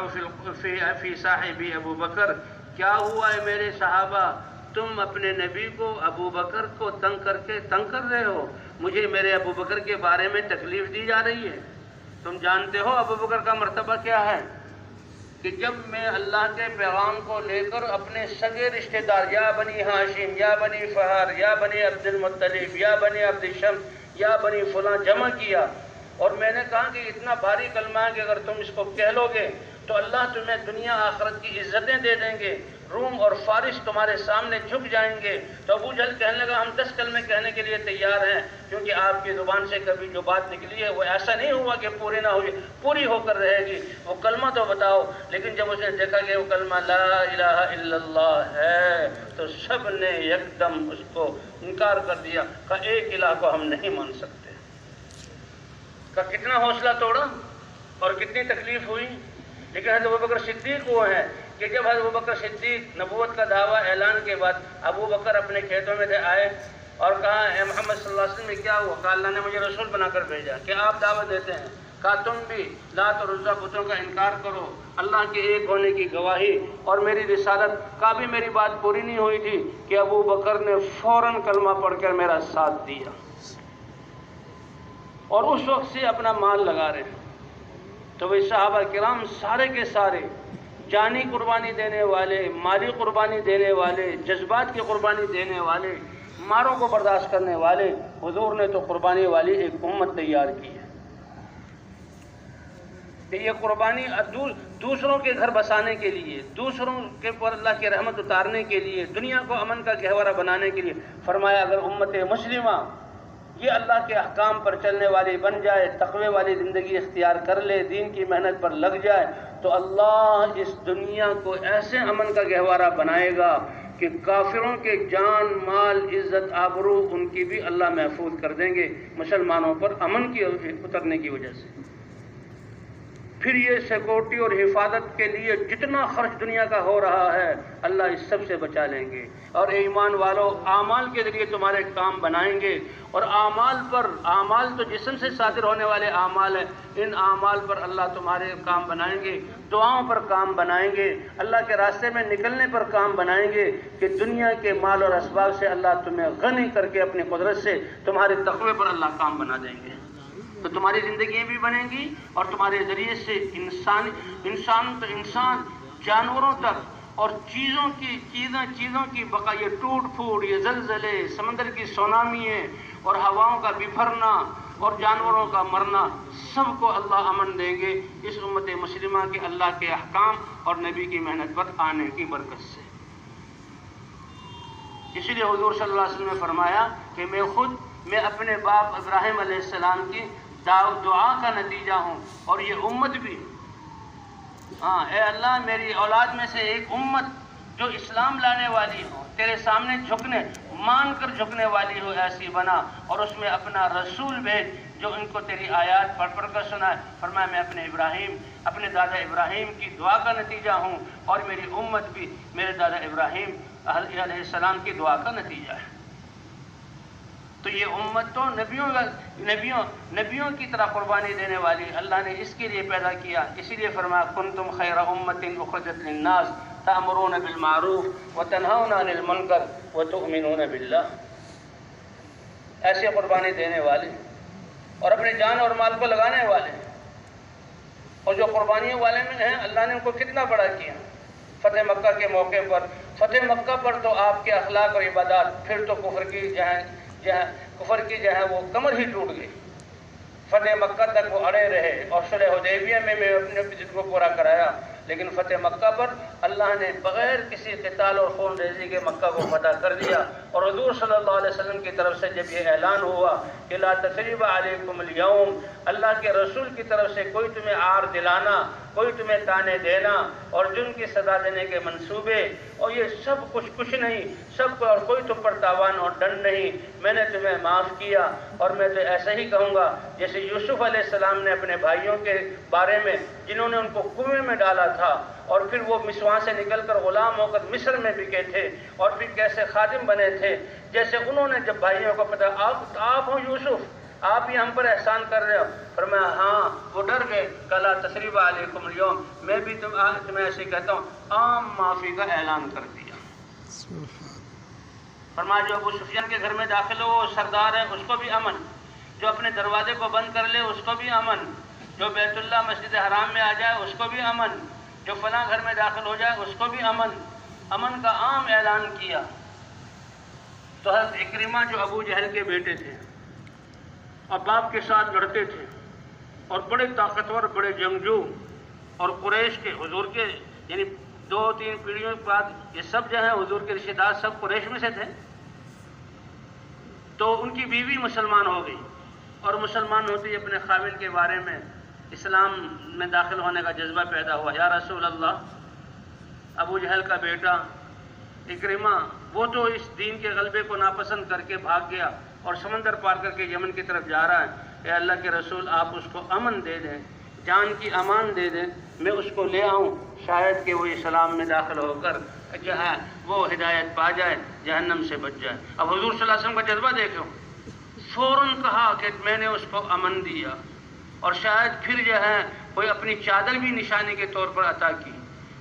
فی صاحبی ابوبکر، کیا ہوا ہے میرے صحابہ، تم اپنے نبی کو ابوبکر کو تنگ کر رہے ہو، مجھے میرے ابوبکر کے بارے میں تکلیف دی جا رہی ہے۔ تم جانتے ہو ابوبکر کا مرتبہ کیا ہے کہ جب میں اللہ کے پیغام کو لے کر اپنے سگے رشتہ دار، یا بنی ہاشم، یا بنی فہر، یا بنی عبد المطلب، یا بنی عبد شمس، یا بنی فلاں جمع کیا، اور میں نے کہا کہ اتنا بھاری کلمہ ہے کہ اگر تم اس کو کہہ لو گے تو اللہ تمہیں دنیا آخرت کی عزتیں دے دیں گے، روم اور فارس تمہارے سامنے جھک جائیں گے۔ تو ابو جہل کہنے لگا ہم 10 کلمے کہنے کے لیے تیار ہیں، کیونکہ آپ کی زبان سے کبھی جو بات نکلی ہے وہ ایسا نہیں ہوا کہ پوری نہ ہوئی، پوری ہو کر رہے گی۔ وہ کلمہ تو بتاؤ۔ لیکن جب اس نے دیکھا کہ وہ کلمہ لا الہ الا اللہ ہے تو سب نے یک دم اس کو انکار کر دیا، کہ ایک الہ کو ہم نہیں مان سکتے۔ کا کتنا حوصلہ توڑا اور کتنی تکلیف ہوئی۔ لیکن حضرت ابوبکر صدیق وہ ہیں کہ جب حضرت ابوبکر صدیق نبوت کا دعویٰ اعلان کے بعد ابوبکر اپنے کھیتوں میں آئے اور کہا اے محمد صلی اللہ علیہ وسلم کیا ہوا؟ کہا اللہ نے مجھے رسول بنا کر بھیجا کہ آپ دعوت دیتے ہیں۔ کہا تم بھی لات اور عزا بتوں کا انکار کرو، اللہ کے ایک ہونے کی گواہی اور میری رسالت کا بھی میری بات پوری نہیں ہوئی تھی کہ ابوبکر نے فوراً کلمہ پڑھ کر میرا ساتھ دیا، اور اس وقت سے اپنا مال لگا رہے ہیں۔ تو وہ صحابہ کرام سارے کے سارے جانی قربانی دینے والے، مالی قربانی دینے والے، جذبات کی قربانی دینے والے، ماروں کو برداشت کرنے والے، حضور نے تو قربانی والی ایک امت تیار کی ہے کہ یہ قربانی دوسروں کے گھر بسانے کے لیے، دوسروں کے پر اللہ کی رحمت اتارنے کے لیے، دنیا کو امن کا گہوارہ بنانے کے لیے۔ فرمایا اگر امت مسلمہ یہ اللہ کے احکام پر چلنے والی بن جائے، تقوی والی زندگی اختیار کر لے، دین کی محنت پر لگ جائے، تو اللہ اس دنیا کو ایسے امن کا گہوارہ بنائے گا کہ کہ کافروں کے جان مال عزت آبرو ان کی بھی اللہ محفوظ کر دیں گے مسلمانوں پر امن کی اترنے کی وجہ سے۔ پھر یہ سیکورٹی اور حفاظت کے لیے جتنا خرچ دنیا کا ہو رہا ہے اللہ اس سب سے بچا لیں گے۔ اور اے ایمان والو، اعمال کے ذریعے تمہارے کام بنائیں گے، اور اعمال تو جسم سے صادر ہونے والے اعمال ہیں، ان اعمال پر اللہ تمہارے کام بنائیں گے، دعاؤں پر کام بنائیں گے، اللہ کے راستے میں نکلنے پر کام بنائیں گے، کہ دنیا کے مال اور اسباب سے اللہ تمہیں غنی کر کے اپنی قدرت سے تمہارے تقوی پر اللہ کام بنا دیں گے۔ تو تمہاری زندگیاں بھی بنیں گی، اور تمہارے ذریعے سے انسان جانوروں تک اور چیزوں کی بقا، یہ ٹوٹ پھوٹ، یہ زلزلے، سمندر کی سونامییں اور ہواؤں کا بفرنا اور جانوروں کا مرنا، سب کو اللہ امن دیں گے اس امت مسلمہ کے اللہ کے احکام اور نبی کی محنت پر آنے کی برکت سے۔ اسی لیے حضور صلی اللہ علیہ وسلم نے فرمایا کہ میں اپنے باپ ابراہیم علیہ السلام کی دعا کا نتیجہ ہوں، اور یہ امت بھی، اے اللہ میری اولاد میں سے ایک امت جو اسلام لانے والی ہو، تیرے سامنے مان کر جھکنے والی ہو، ایسی بنا، اور اس میں اپنا رسول بھیج جو ان کو تیری آیات پڑھ کر سنائے۔ فرمایا میں اپنے دادا ابراہیم کی دعا کا نتیجہ ہوں، اور میری امت بھی میرے دادا ابراہیم علیہ السلام کی دعا کا نتیجہ ہے۔ تو یہ امت تو نبیوں کی طرح قربانی دینے والی اللہ نے اس کے لیے پیدا کیا۔ اسی لیے فرمایا کنتم خیر امت اخرجت للناس تأمرون بالمعروف وتنہون عن المنکر وتؤمنون باللہ۔ ایسے قربانی دینے والے اور اپنے جان اور مال کو لگانے والے، اور جو قربانیوں والے میں ہیں اللہ نے ان کو کتنا بڑا کیا۔ فتح مکہ کے موقع پر، فتح مکہ پر تو آپ کے اخلاق اور عبادات، پھر تو کفر کی جو ہے وہ کمر ہی ٹوٹ گئی۔ فتح مکہ تک وہ اڑے رہے، اور صلح حدیبیہ میں اپنے ضد کو پورا کرایا، لیکن فتح مکہ پر اللہ نے بغیر کسی قتال اور خون ریزی کے مکہ کو فتح کر دیا۔ اور حضور صلی اللہ علیہ وسلم کی طرف سے جب یہ اعلان ہوا کہ لا تثریب علیکم اليوم، اللہ کے رسول کی طرف سے کوئی تمہیں عار دلانا، کوئی تمہیں تانے دینا اور جن کی سزا دینے کے منصوبے، اور یہ سب کچھ نہیں، سب کو، اور کوئی تم پر تاوان اور ڈنڈ نہیں، میں نے تمہیں معاف کیا۔ اور میں تو ایسا ہی کہوں گا جیسے یوسف علیہ السلام نے اپنے بھائیوں کے بارے میں، جنہوں نے ان کو کنویں میں ڈالا تھا، اور پھر وہ وہاں سے نکل کر غلام ہو کر مصر میں بکے تھے، اور پھر کیسے خادم بنے تھے، جیسے انہوں نے جب بھائیوں کو پتا آپ ہو یوسف، آپ ہی ہم پر احسان کر رہے ہو، فرمایا ہاں، وہ ڈر گئے، کلا تثریب علیکم اليوم، میں بھی تمہیں ایسے کہتا ہوں، عام معافی کا اعلان کر دیا۔ فرمایا جو ابو سفیان کے گھر میں داخل ہو وہ سردار ہے، اس کو بھی امن، جو اپنے دروازے کو بند کر لے اس کو بھی امن، جو بیت اللہ مسجد حرام میں آ جائے اس کو بھی امن، جو فلاں گھر میں داخل ہو جائے اس کو بھی امن کا عام اعلان کیا۔ تو حضرت اکرمہ جو ابو جہل کے بیٹے تھے اور باپ کے ساتھ لڑتے تھے، اور بڑے طاقتور، بڑے جنگجو، اور قریش کے، حضور کے یعنی 2-3 پیڑھیوں کے بعد یہ سب جو ہیں حضور کے رشتہ دار سب قریش میں سے تھے، تو ان کی بیوی مسلمان ہو گئی، اور مسلمان ہوتے ہی اپنے خاوند کے بارے میں اسلام میں داخل ہونے کا جذبہ پیدا ہوا۔ یا رسول اللہ، ابو جہل کا بیٹا اکرمہ وہ تو اس دین کے غلبے کو ناپسند کر کے بھاگ گیا اور سمندر پار کر کے یمن کی طرف جا رہا ہے۔ اے اللہ کے رسول، آپ اس کو امن دے دیں، جان کی امان دے دیں، میں اس کو لے آؤں، شاید کہ وہ اسلام میں داخل ہو کر جو ہے وہ ہدایت پا جائے، جہنم سے بچ جائے۔ اب حضور صلی اللہ علیہ وسلم کا جذبہ دیکھو، فوراً کہا کہ میں نے اس کو امن دیا، اور شاید پھر جو ہے کوئی اپنی چادر بھی نشانی کے طور پر عطا کی،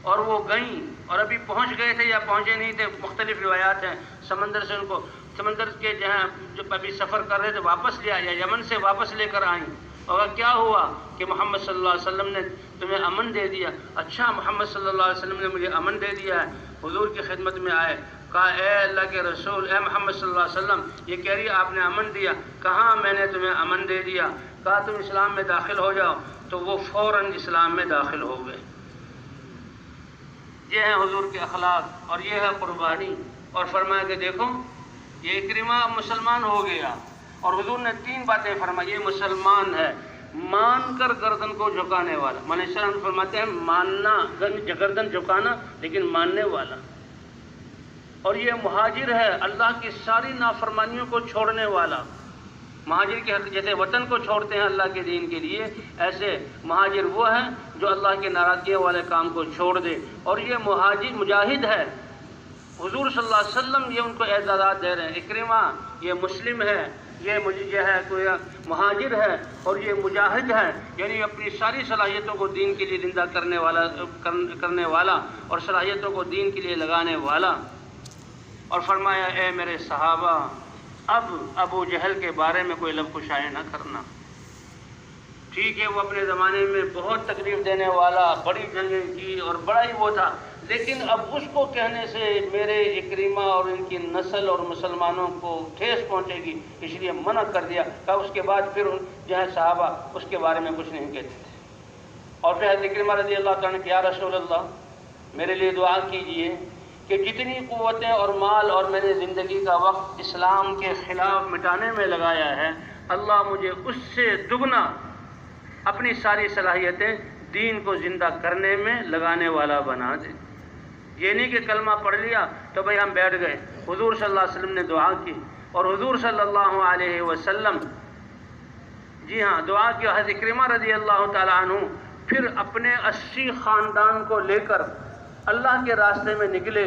اور وہ گئیں، اور ابھی پہنچ گئے تھے یا پہنچے نہیں تھے، مختلف روایات ہیں، سمندر سے ان کو، سمندر کے جو ہے جو ابھی سفر کر رہے تھے واپس لے آیا، یمن سے واپس لے کر آئیں، اور کیا ہوا کہ محمد صلی اللہ علیہ وسلم نے تمہیں امن دے دیا۔ اچھا، محمد صلی اللہ علیہ وسلم نے مجھے امن دے دیا ہے۔ حضور کی خدمت میں آئے، کہا اے اللہ کے رسول، اے محمد صلی اللہ علیہ وسلم، یہ کہہ رہی آپ نے امن دیا، کہاں میں نے تمہیں امن دے دیا، کہا تم اسلام میں داخل ہو جاؤ، تو وہ فوراً اسلام میں داخل ہو گئے۔ یہ ہے حضور کے اخلاق اور یہ ہے قربانی۔ اور فرمایا کہ دیکھو یہ اکرمہ مسلمان ہو گیا، اور حضور نے 3 باتیں فرمائی، یہ مسلمان ہے، مان کر گردن کو جھکانے والا، منشان فرماتے ہیں ماننا، گردن جھکانا لیکن ماننے والا، اور یہ مہاجر ہے اللہ کی ساری نافرمانیوں کو چھوڑنے والا. مہاجر کے حق جیسے وطن کو چھوڑتے ہیں اللہ کے دین کے لیے، ایسے مہاجر وہ ہیں جو اللہ کی ناراضگیوں والے کام کو چھوڑ دے. اور یہ مہاجر مجاہد ہے. حضور صلی اللہ علیہ وسلم یہ ان کو اعزازات دے رہے ہیں. اکرمہ یہ مسلم ہے، یہ ہے کوئی مہاجر ہے اور یہ مجاہد ہے، یعنی اپنی ساری صلاحیتوں کو دین کے لیے زندہ کرنے والا اور صلاحیتوں کو دین کے لیے لگانے والا. اور فرمایا اے میرے صحابہ اب ابو جہل کے بارے میں کوئی لب کشائے نہ کرنا. ٹھیک ہے وہ اپنے زمانے میں بہت تکلیف دینے والا، بڑی جنگیں کی اور بڑا ہی وہ تھا، لیکن اب اس کو کہنے سے میرے اکرمہ اور ان کی نسل اور مسلمانوں کو ٹھیس پہنچے گی، اس لیے منع کر دیا. کہ اس کے بعد پھر جو ہے صحابہ اس کے بارے میں کچھ نہیں کہتے تھے. اور پھر حضرت اکرمہ رضی اللہ تعالیٰ نے کہا یا رسول اللہ میرے لیے دعا کیجئے کہ جتنی قوتیں اور مال اور میں نے زندگی کا وقت اسلام کے خلاف مٹانے میں لگایا ہے، اللہ مجھے اس سے دگنا اپنی ساری صلاحیتیں دین کو زندہ کرنے میں لگانے والا بنا دے. یہ نہیں کہ کلمہ پڑھ لیا تو بھئی ہم بیٹھ گئے. حضور صلی اللہ علیہ وسلم نے دعا کی اور حضور صلی اللہ علیہ وسلم جی ہاں دعا کی. حضرت اکرمہ رضی اللہ تعالیٰ عنہ پھر اپنے 80 خاندان کو لے کر اللہ کے راستے میں نکلے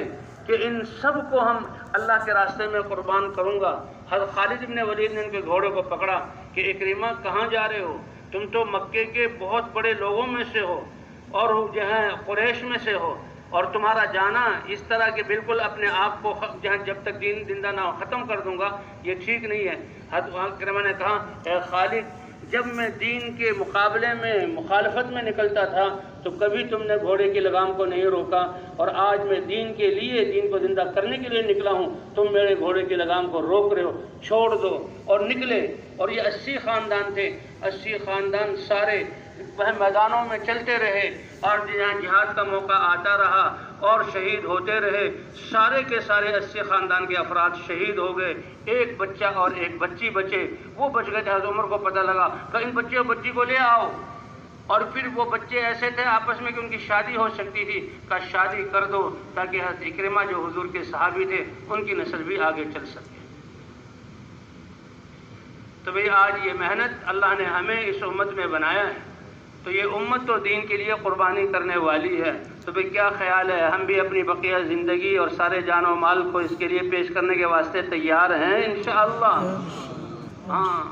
کہ ان سب کو ہم اللہ کے راستے میں قربان کروں گا. حضرت خالد بن ولید نے ان کے گھوڑے کو پکڑا کہ اکرمہ کہاں جا رہے ہو؟ تم تو مکے کے بہت بڑے لوگوں میں سے ہو اور جو ہے قریش میں سے ہو، اور تمہارا جانا اس طرح کہ بالکل اپنے آپ کو جب تک دین زندہ نہ ہو ختم کر دوں گا، یہ ٹھیک نہیں ہے. حضرت اکرمہ نے کہا اے خالد جب میں دین کے مقابلے میں مخالفت میں نکلتا تھا تو کبھی تم نے گھوڑے کی لگام کو نہیں روکا، اور آج میں دین کے لیے دین کو زندہ کرنے کے لیے نکلا ہوں، تم میرے گھوڑے کی لگام کو روک رہے ہو. چھوڑ دو. اور نکلے. اور یہ 80 خاندان تھے. 80 خاندان سارے میدانوں میں چلتے رہے اور جہاں جہاد کا موقع آتا رہا اور شہید ہوتے رہے. سارے کے سارے 80 خاندان کے افراد شہید ہو گئے. ایک بچہ اور ایک بچی بچے. وہ بچ گئے تھے. حضرت عمر کو پتہ لگا کہ ان بچے اور بچی کو لے آؤ. اور پھر وہ بچے ایسے تھے آپس میں کہ ان کی شادی ہو سکتی تھی، کہ شادی کر دو تاکہ حضرت اکرمہ جو حضور کے صحابی تھے ان کی نسل بھی آگے چل سکے. تو بھئی آج یہ محنت اللہ نے ہمیں اس امت میں بنایا ہے، تو یہ امت تو دین کے لیے قربانی کرنے والی ہے. تو بھئی کیا خیال ہے ہم بھی اپنی بقیہ زندگی اور سارے جان و مال کو اس کے لیے پیش کرنے کے واسطے تیار ہیں انشاءاللہ؟ ہاں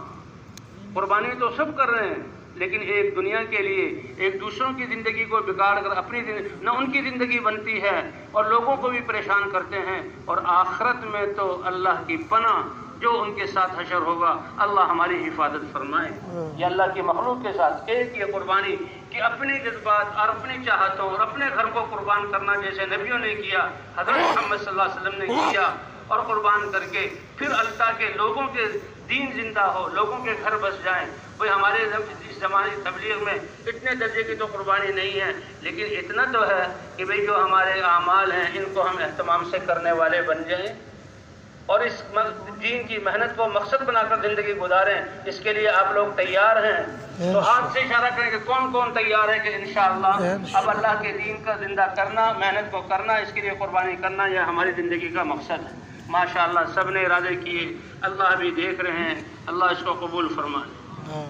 قربانی تو سب کر رہے ہیں، لیکن ایک دنیا کے لیے ایک دوسروں کی زندگی کو بگاڑ کر اپنی نہ ان کی زندگی بنتی ہے اور لوگوں کو بھی پریشان کرتے ہیں. اور آخرت میں تو اللہ کی پناہ جو ان کے ساتھ حشر ہوگا، اللہ ہماری حفاظت فرمائے. یہ اللہ کی مخلوق کے ساتھ ایک یہ قربانی کہ اپنے جذبات اور اپنی چاہتوں اور اپنے گھر کو قربان کرنا جیسے نبیوں نے کیا، حضرت محمد صلی اللہ علیہ وسلم نے کیا، اور قربان کر کے پھر اللہ کے لوگوں کے دین زندہ ہو، لوگوں کے گھر بس جائیں. بھئی ہمارے اس زمانے تبلیغ میں اتنے درجے کی تو قربانی نہیں ہے، لیکن اتنا تو ہے کہ بھئی جو ہمارے اعمال ہیں ان کو ہم اہتمام سے کرنے والے بن جائیں اور اس دین کی محنت کو مقصد بنا کر زندگی گزاریں. اس کے لیے آپ لوگ تیار ہیں؟ تو ہاتھ سے اشارہ کریں کہ کون کون تیار ہے کہ انشاءاللہ اب اللہ کے دین کا زندہ کرنا، محنت کو کرنا، اس کے لیے قربانی کرنا یہ ہماری زندگی کا مقصد ہے. ماشاءاللہ سب نے ارادے کیے، اللہ بھی دیکھ رہے ہیں. اللہ اس کو قبول فرمائے.